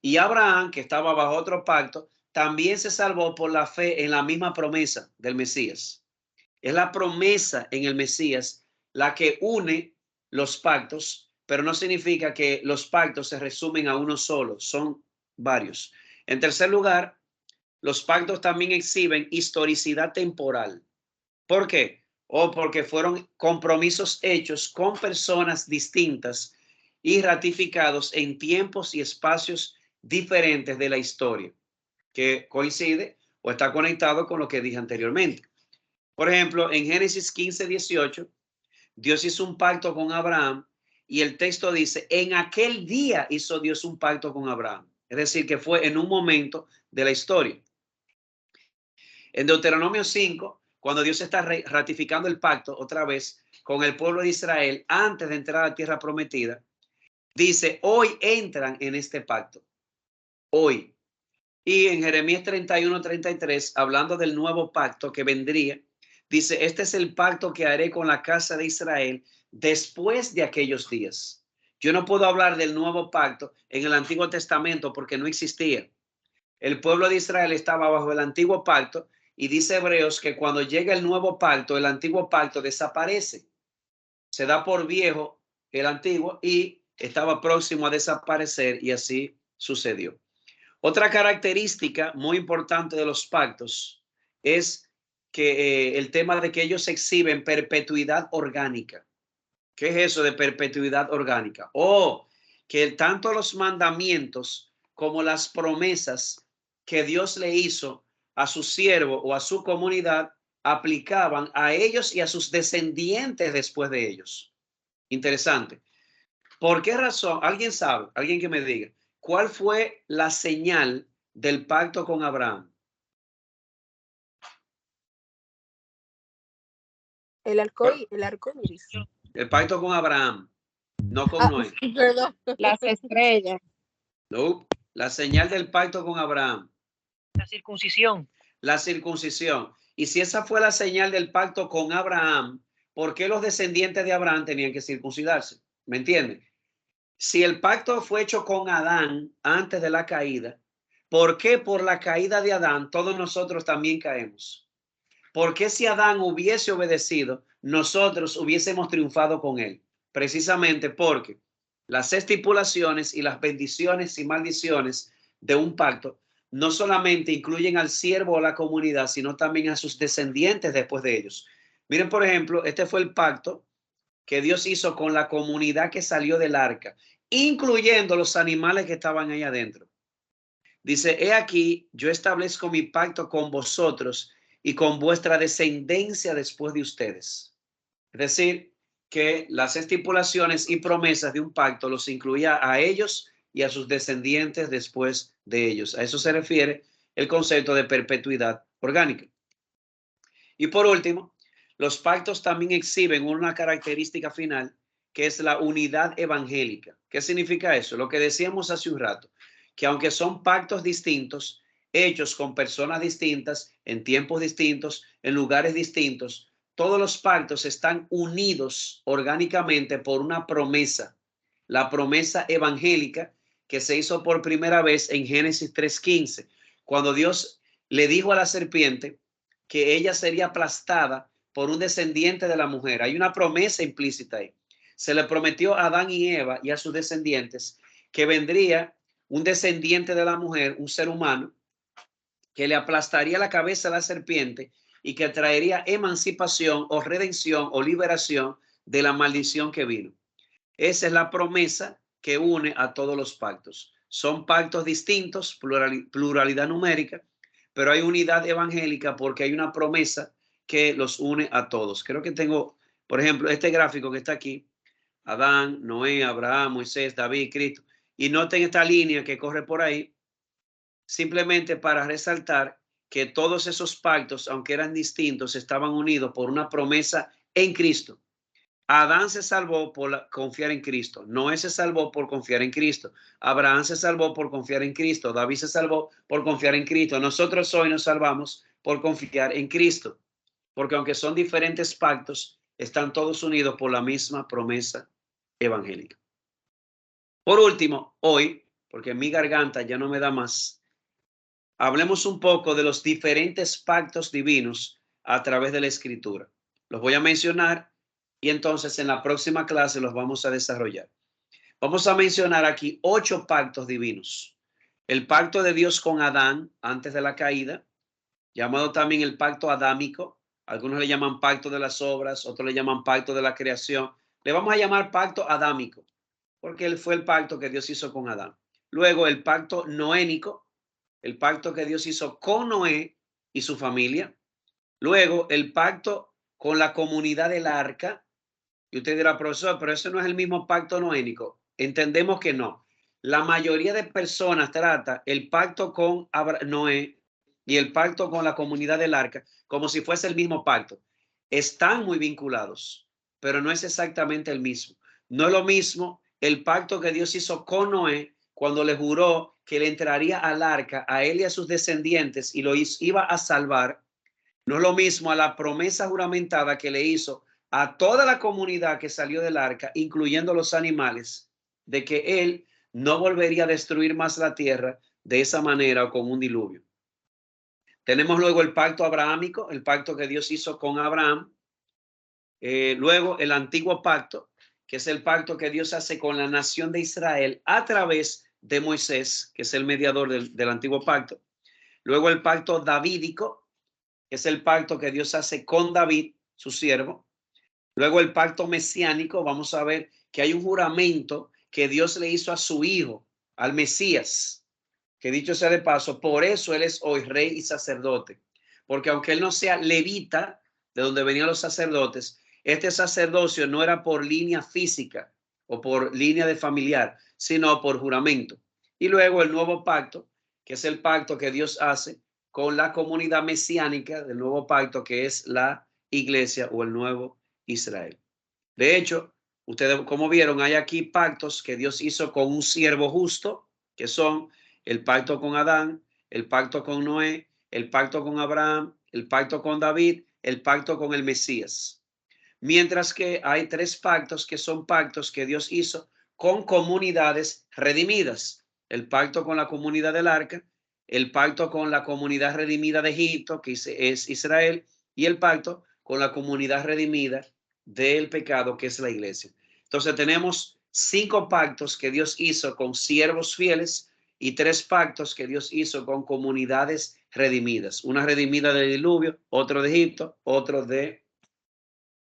Y Abraham, que estaba bajo otro pacto, también se salvó por la fe en la misma promesa del Mesías. Es la promesa en el Mesías la que une los pactos, pero no significa que los pactos se resumen a uno solo, son varios. En tercer lugar, los pactos también exhiben historicidad temporal. ¿Por qué? Porque fueron compromisos hechos con personas distintas y ratificados en tiempos y espacios diferentes de la historia, que coincide o está conectado con lo que dije anteriormente. Por ejemplo, en Génesis 15:18, Dios hizo un pacto con Abraham y el texto dice, en aquel día hizo Dios un pacto con Abraham. Es decir, que fue en un momento de la historia. En Deuteronomio 5, cuando Dios está ratificando el pacto otra vez con el pueblo de Israel antes de entrar a la tierra prometida, dice, hoy entran en este pacto. Hoy. Y en Jeremías 31:33, hablando del nuevo pacto que vendría, dice, este es el pacto que haré con la casa de Israel después de aquellos días. Yo no puedo hablar del nuevo pacto en el Antiguo Testamento porque no existía. El pueblo de Israel estaba bajo el antiguo pacto y dice Hebreos que cuando llega el nuevo pacto, el antiguo pacto desaparece. Se da por viejo el antiguo y estaba próximo a desaparecer y así sucedió. Otra característica muy importante de los pactos es que el tema de que ellos exhiben perpetuidad orgánica. ¿Qué es eso de perpetuidad orgánica? Que tanto los mandamientos como las promesas que Dios le hizo a su siervo o a su comunidad aplicaban a ellos y a sus descendientes después de ellos. Interesante. ¿Por qué razón? ¿Alguien sabe? Alguien que me diga. ¿Cuál fue la señal del pacto con Abraham? El arco iris. El pacto con Abraham, no con Noé. Perdón. Las estrellas. No, la señal del pacto con Abraham. La circuncisión. La circuncisión. Y si esa fue la señal del pacto con Abraham, ¿por qué los descendientes de Abraham tenían que circuncidarse? ¿Me entienden? Si el pacto fue hecho con Adán antes de la caída, ¿por qué por la caída de Adán todos nosotros también caemos? ¿Por qué si Adán hubiese obedecido, nosotros hubiésemos triunfado con él? Precisamente porque las estipulaciones y las bendiciones y maldiciones de un pacto no solamente incluyen al siervo o la comunidad, sino también a sus descendientes después de ellos. Miren, por ejemplo, este fue el pacto que Dios hizo con la comunidad que salió del arca, incluyendo los animales que estaban ahí adentro. Dice, he aquí, yo establezco mi pacto con vosotros y con vuestra descendencia después de ustedes. Es decir, que las estipulaciones y promesas de un pacto los incluía a ellos y a sus descendientes después de ellos. A eso se refiere el concepto de perpetuidad orgánica. Y por último, los pactos también exhiben una característica final, que es la unidad evangélica. ¿Qué significa eso? Lo que decíamos hace un rato, que aunque son pactos distintos, hechos con personas distintas, en tiempos distintos, en lugares distintos, todos los pactos están unidos orgánicamente por una promesa, la promesa evangélica que se hizo por primera vez en Génesis 3:15, cuando Dios le dijo a la serpiente que ella sería aplastada por un descendiente de la mujer. Hay una promesa implícita ahí. Se le prometió a Adán y Eva y a sus descendientes que vendría un descendiente de la mujer, un ser humano, que le aplastaría la cabeza a la serpiente y que traería emancipación o redención o liberación de la maldición que vino. Esa es la promesa que une a todos los pactos. Son pactos distintos, pluralidad numérica, pero hay unidad evangélica porque hay una promesa que los une a todos. Creo que tengo, por ejemplo, este gráfico que está aquí, Adán, Noé, Abraham, Moisés, David, Cristo, y noten esta línea que corre por ahí, simplemente para resaltar que todos esos pactos, aunque eran distintos, estaban unidos por una promesa en Cristo. Adán se salvó por confiar en Cristo. Noé se salvó por confiar en Cristo. Abraham se salvó por confiar en Cristo. David se salvó por confiar en Cristo. Nosotros hoy nos salvamos por confiar en Cristo. Porque aunque son diferentes pactos, están todos unidos por la misma promesa evangélica. Por último, hoy, porque mi garganta ya no me da más, hablemos un poco de los diferentes pactos divinos a través de la Escritura. Los voy a mencionar y entonces en la próxima clase los vamos a desarrollar. Vamos a mencionar aquí 8 pactos divinos. El pacto de Dios con Adán antes de la caída, llamado también el pacto adámico. Algunos le llaman pacto de las obras, otros le llaman pacto de la creación. Le vamos a llamar pacto adámico, porque él fue el pacto que Dios hizo con Adán. Luego el pacto noénico, el pacto que Dios hizo con Noé y su familia. Luego el pacto con la comunidad del arca. Y usted dirá, profesor, pero ese no es el mismo pacto noénico. Entendemos que no. La mayoría de personas trata el pacto con Noé y el pacto con la comunidad del arca como si fuese el mismo pacto. Están muy vinculados, pero no es exactamente el mismo. No es lo mismo el pacto que Dios hizo con Noé cuando le juró que le entraría al arca a él y a sus descendientes y lo iba a salvar. No es lo mismo a la promesa juramentada que le hizo a toda la comunidad que salió del arca, incluyendo los animales, de que él no volvería a destruir más la tierra de esa manera o con un diluvio. Tenemos luego el pacto abrahámico, el pacto que Dios hizo con Abraham. Luego el antiguo pacto, que es el pacto que Dios hace con la nación de Israel a través de Moisés, que es el mediador del antiguo pacto. Luego el pacto davídico, que es el pacto que Dios hace con David, su siervo. Luego el pacto mesiánico, vamos a ver que hay un juramento que Dios le hizo a su hijo, al Mesías, que dicho sea de paso, por eso él es hoy rey y sacerdote, porque aunque él no sea levita, de donde venían los sacerdotes, este sacerdocio no era por línea física o por línea de familiar, sino por juramento. Y luego el nuevo pacto, que es el pacto que Dios hace con la comunidad mesiánica del nuevo pacto, que es la iglesia o el nuevo Israel. De hecho, ustedes como vieron, hay aquí pactos que Dios hizo con un siervo justo, que son el pacto con Adán, el pacto con Noé, el pacto con Abraham, el pacto con David, el pacto con el Mesías. Mientras que hay 3 pactos que son pactos que Dios hizo con comunidades redimidas. El pacto con la comunidad del arca, el pacto con la comunidad redimida de Egipto, que es Israel, y el pacto con la comunidad redimida del pecado, que es la iglesia. Entonces tenemos 5 pactos que Dios hizo con siervos fieles y 3 pactos que Dios hizo con comunidades redimidas. Una redimida del diluvio, otro de Egipto, otro de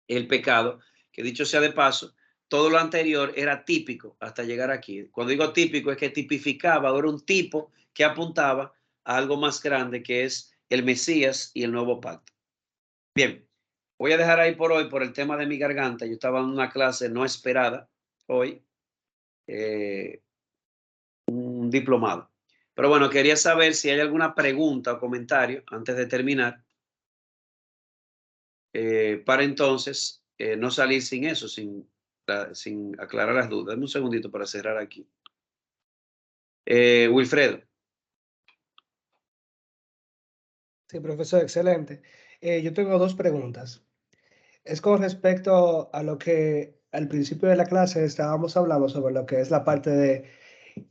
el pecado, que dicho sea de paso, todo lo anterior era típico hasta llegar aquí. Cuando digo típico es que tipificaba, era un tipo que apuntaba a algo más grande, que es el Mesías y el nuevo pacto. Bien, voy a dejar ahí por hoy por el tema de mi garganta. Yo estaba en una clase no esperada hoy, un diplomado. Pero bueno, quería saber si hay alguna pregunta o comentario antes de terminar, para entonces no salir sin eso, sin aclarar las dudas. Dame un segundito para cerrar aquí. Wilfredo. Sí, profesor, excelente. Yo tengo 2 preguntas. Es con respecto a lo que al principio de la clase estábamos hablando sobre lo que es la parte de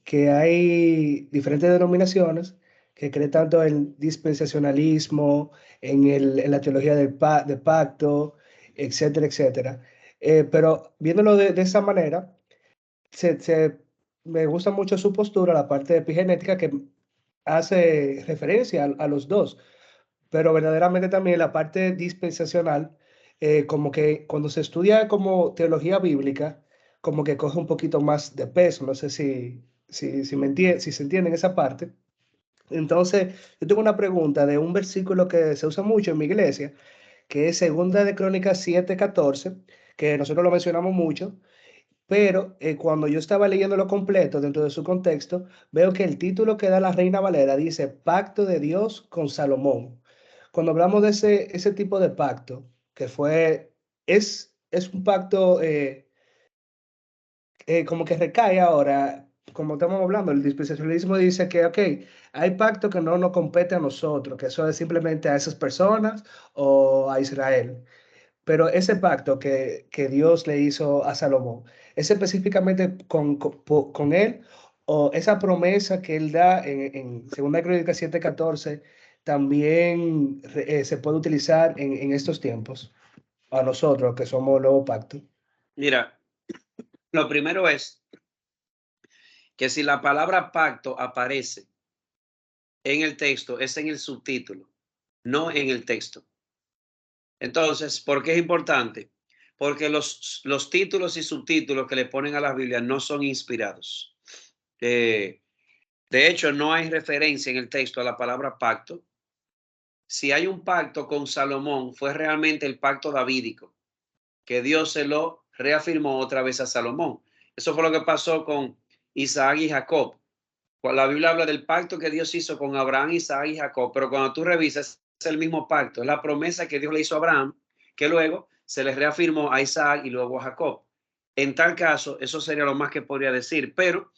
que hay diferentes denominaciones que creen tanto en dispensacionalismo, en la teología de pacto, etcétera, etcétera. Pero viéndolo de esa manera, me gusta mucho su postura, la parte epigenética que hace referencia a los dos, pero verdaderamente también la parte dispensacional, como que cuando se estudia como teología bíblica, como que coge un poquito más de peso. No sé si se entiende en esa parte. Entonces, yo tengo una pregunta de un versículo que se usa mucho en mi iglesia, que es Segunda de Crónicas 7:14, que nosotros lo mencionamos mucho, pero cuando yo estaba leyéndolo completo dentro de su contexto, veo que el título que da la Reina Valera dice Pacto de Dios con Salomón. Cuando hablamos de ese tipo de pacto, que fue es un pacto como que recae ahora, como estamos hablando, el dispensacionalismo dice que, ok, hay pacto que no nos compete a nosotros, que eso es simplemente a esas personas o a Israel. Pero ese pacto que Dios le hizo a Salomón, ¿es específicamente con él o esa promesa que él da en 2 Crónicas 7:14 también se puede utilizar en estos tiempos a nosotros que somos nuevo pacto? Mira, lo primero es que si la palabra pacto aparece en el texto, es en el subtítulo, no en el texto. Entonces, ¿por qué es importante? Porque los títulos y subtítulos que le ponen a la Biblia no son inspirados. De hecho, no hay referencia en el texto a la palabra pacto. Si hay un pacto con Salomón, fue realmente el pacto davídico, que Dios se lo reafirmó otra vez a Salomón. Eso fue lo que pasó con Isaac y Jacob. La Biblia habla del pacto que Dios hizo con Abraham, Isaac y Jacob, pero cuando tú revisas, es el mismo pacto, es la promesa que Dios le hizo a Abraham, que luego se le reafirmó a Isaac y luego a Jacob. En tal caso, eso sería lo más que podría decir, pero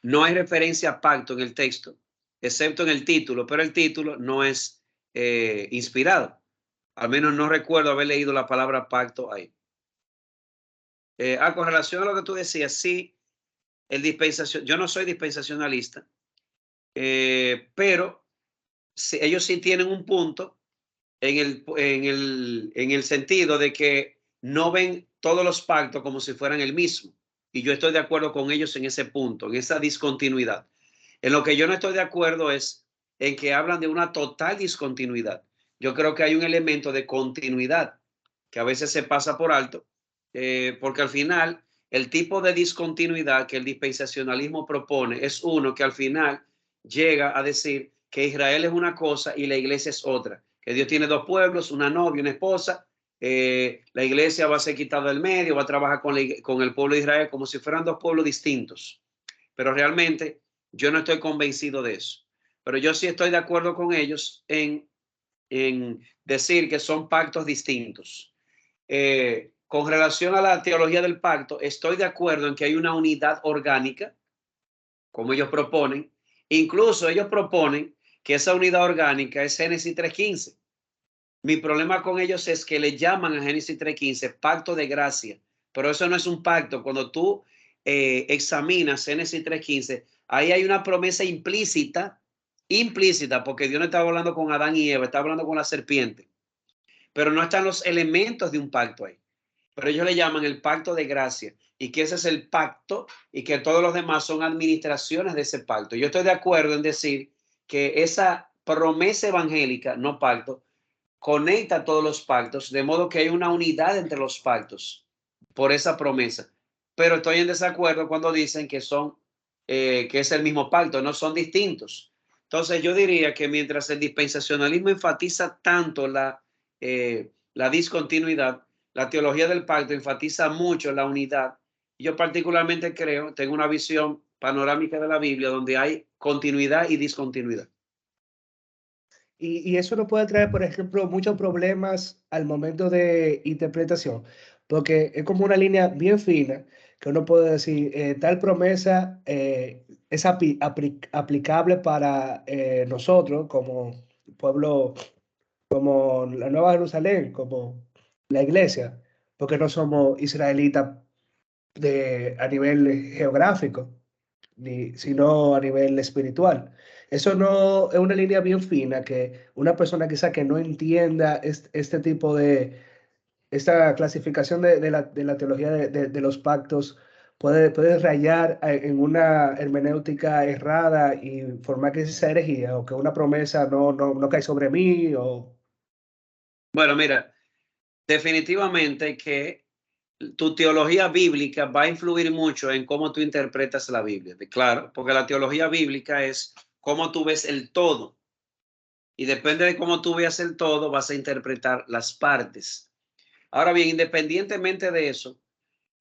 no hay referencia a pacto en el texto, excepto en el título, pero el título no es inspirado. Al menos no recuerdo haber leído la palabra pacto ahí. Con relación a lo que tú decías, sí, yo no soy dispensacionalista, pero ellos sí tienen un punto en el sentido de que no ven todos los pactos como si fueran el mismo. Y yo estoy de acuerdo con ellos en ese punto, en esa discontinuidad. En lo que yo no estoy de acuerdo es en que hablan de una total discontinuidad. Yo creo que hay un elemento de continuidad que a veces se pasa por alto, porque al final el tipo de discontinuidad que el dispensacionalismo propone es uno que al final llega a decir que Israel es una cosa y la iglesia es otra, que Dios tiene dos pueblos, una novia, una esposa. La iglesia va a ser quitada del medio, va a trabajar con el pueblo de Israel como si fueran dos pueblos distintos. Pero realmente yo no estoy convencido de eso. Pero yo sí estoy de acuerdo con ellos en decir que son pactos distintos. Con relación a la teología del pacto, estoy de acuerdo en que hay una unidad orgánica, como ellos proponen. Incluso ellos proponen que esa unidad orgánica es Génesis 3:15. Mi problema con ellos es que le llaman a Génesis 3:15 pacto de gracia, pero eso no es un pacto. Cuando tú examinas Génesis 3:15, ahí hay una promesa implícita, porque Dios no estaba hablando con Adán y Eva, estaba hablando con la serpiente, pero no están los elementos de un pacto ahí. Pero ellos le llaman el pacto de gracia y que ese es el pacto y que todos los demás son administraciones de ese pacto. Yo estoy de acuerdo en decir que esa promesa evangélica, no pacto, conecta todos los pactos, de modo que hay una unidad entre los pactos por esa promesa. Pero estoy en desacuerdo cuando dicen que que es el mismo pacto, no son distintos. Entonces yo diría que mientras el dispensacionalismo enfatiza tanto la discontinuidad, la teología del pacto enfatiza mucho la unidad. Yo particularmente tengo una visión panorámica de la Biblia donde hay continuidad y discontinuidad. Y eso nos puede traer, por ejemplo, muchos problemas al momento de interpretación, porque es como una línea bien fina que uno puede decir, tal promesa es aplicable para nosotros como pueblo, como la Nueva Jerusalén, como la iglesia, porque no somos israelitas a nivel geográfico sino a nivel espiritual. Eso no es una línea bien fina que una persona quizá que no entienda este tipo esta clasificación de la teología de los pactos puede rayar en una hermenéutica errada y formar que esa herejía o que una promesa no cae sobre mí o... Bueno, mira, definitivamente que tu teología bíblica va a influir mucho en cómo tú interpretas la Biblia. Claro, porque la teología bíblica es cómo tú ves el todo. Y depende de cómo tú veas el todo, vas a interpretar las partes. Ahora bien, independientemente de eso,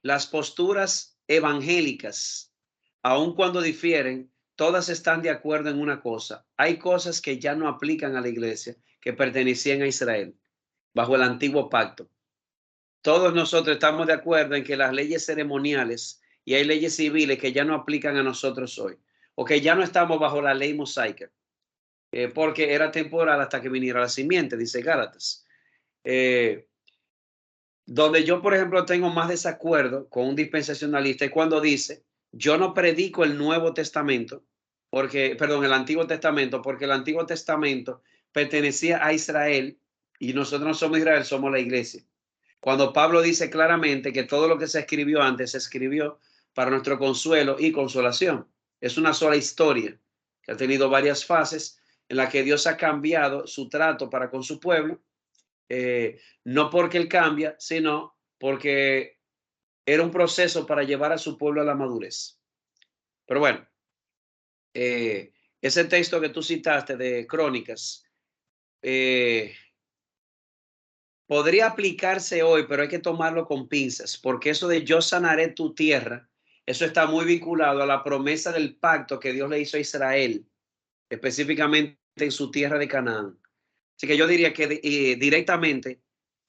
las posturas evangélicas, aun cuando difieren, todas están de acuerdo en una cosa. Hay cosas que ya no aplican a la iglesia que pertenecían a Israel. bajo el antiguo pacto. Todos nosotros estamos de acuerdo en que las leyes ceremoniales y hay leyes civiles que ya no aplican a nosotros hoy, o que ya no estamos bajo la ley mosaica, porque era temporal hasta que viniera la simiente, dice Gálatas. Donde yo, por ejemplo, tengo más desacuerdo con un dispensacionalista es cuando dice, yo no predico el Nuevo Testamento, el Antiguo Testamento, porque el Antiguo Testamento pertenecía a Israel y nosotros no somos Israel, somos la iglesia. Cuando Pablo dice claramente que todo lo que se escribió antes se escribió para nuestro consuelo y consolación. Es una sola historia que ha tenido varias fases en la que Dios ha cambiado su trato para con su pueblo, no porque él cambia, sino porque era un proceso para llevar a su pueblo a la madurez. Pero bueno, ese texto que tú citaste de Crónicas, podría aplicarse hoy, pero hay que tomarlo con pinzas, porque eso de yo sanaré tu tierra, eso está muy vinculado a la promesa del pacto que Dios le hizo a Israel, específicamente en su tierra de Canaán. Así que yo diría que directamente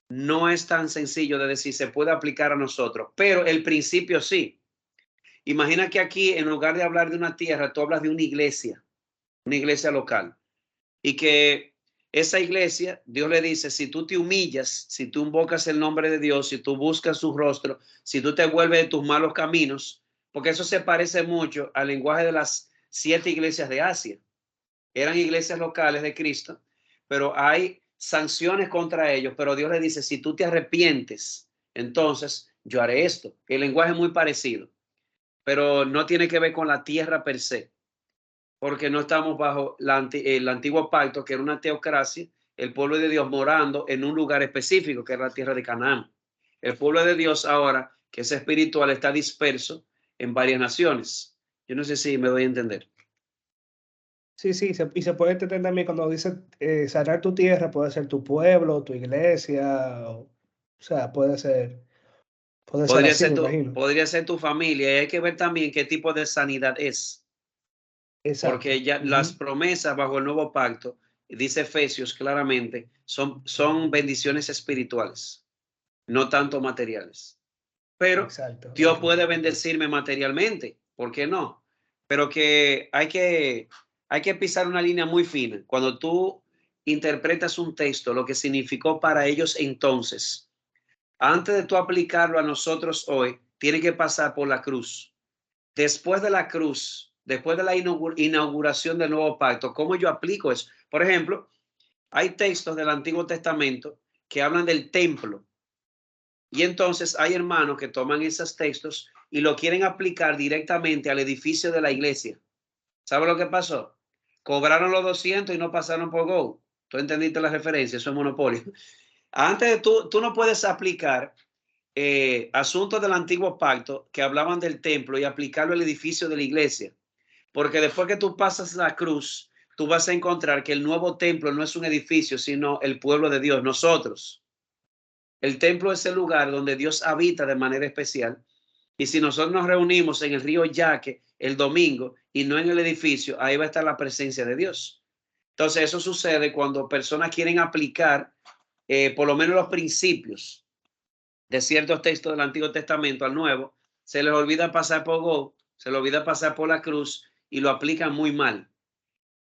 no es tan sencillo de decir se puede aplicar a nosotros, pero el principio sí. Imagina que aquí, en lugar de hablar de una tierra, tú hablas de una iglesia local, y que esa iglesia, Dios le dice, si tú te humillas, si tú invocas el nombre de Dios, si tú buscas su rostro, si tú te vuelves de tus malos caminos, porque eso se parece mucho al lenguaje de las 7 iglesias de Asia. Eran iglesias locales de Cristo, pero hay sanciones contra ellos, pero Dios le dice, si tú te arrepientes, entonces yo haré esto. El lenguaje es muy parecido, pero no tiene que ver con la tierra per se, porque no estamos bajo el antiguo pacto, que era una teocracia, el pueblo de Dios morando en un lugar específico, que era la tierra de Canaán. El pueblo de Dios ahora, que es espiritual, está disperso en varias naciones. Yo no sé si me doy a entender. Sí, sí, y se puede entender también cuando dice sanar tu tierra, puede ser tu pueblo, tu iglesia, o sea, puede ser así, me imagino. Podría ser tu familia, y hay que ver también qué tipo de sanidad es. Exacto. Porque ya las promesas bajo el nuevo pacto, dice Efesios claramente, son bendiciones espirituales, no tanto materiales. Pero Exacto. Dios puede bendecirme materialmente, ¿por qué no? Pero que hay que pisar una línea muy fina. Cuando tú interpretas un texto, lo que significó para ellos entonces, antes de tú aplicarlo a nosotros hoy, tiene que pasar por la cruz. Después de la cruz, después de la inauguración del nuevo pacto, ¿cómo yo aplico eso? Por ejemplo, hay textos del Antiguo Testamento que hablan del templo. Y entonces hay hermanos que toman esos textos y lo quieren aplicar directamente al edificio de la iglesia. ¿Sabe lo que pasó? Cobraron los 200 y no pasaron por Go. ¿Tú entendiste la referencia? Eso es monopolio. Antes de tú no puedes aplicar asuntos del antiguo pacto que hablaban del templo y aplicarlo al edificio de la iglesia. Porque después que tú pasas la cruz, tú vas a encontrar que el nuevo templo no es un edificio, sino el pueblo de Dios, nosotros. El templo es el lugar donde Dios habita de manera especial. Y si nosotros nos reunimos en el río Yaque el domingo y no en el edificio, ahí va a estar la presencia de Dios. Entonces eso sucede cuando personas quieren aplicar por lo menos los principios de ciertos textos del Antiguo Testamento al Nuevo, se les olvida pasar por Go, se les olvida pasar por la cruz y lo aplican muy mal.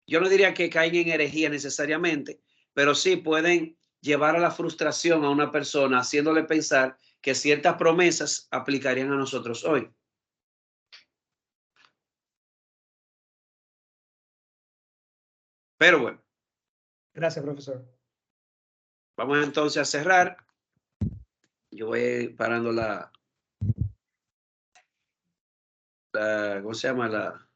Yo no diría que caen en herejía necesariamente, pero sí pueden llevar a la frustración a una persona, haciéndole pensar que ciertas promesas aplicarían a nosotros hoy. Pero bueno. Gracias, profesor. Vamos entonces a cerrar. Yo voy parando ¿cómo se llama?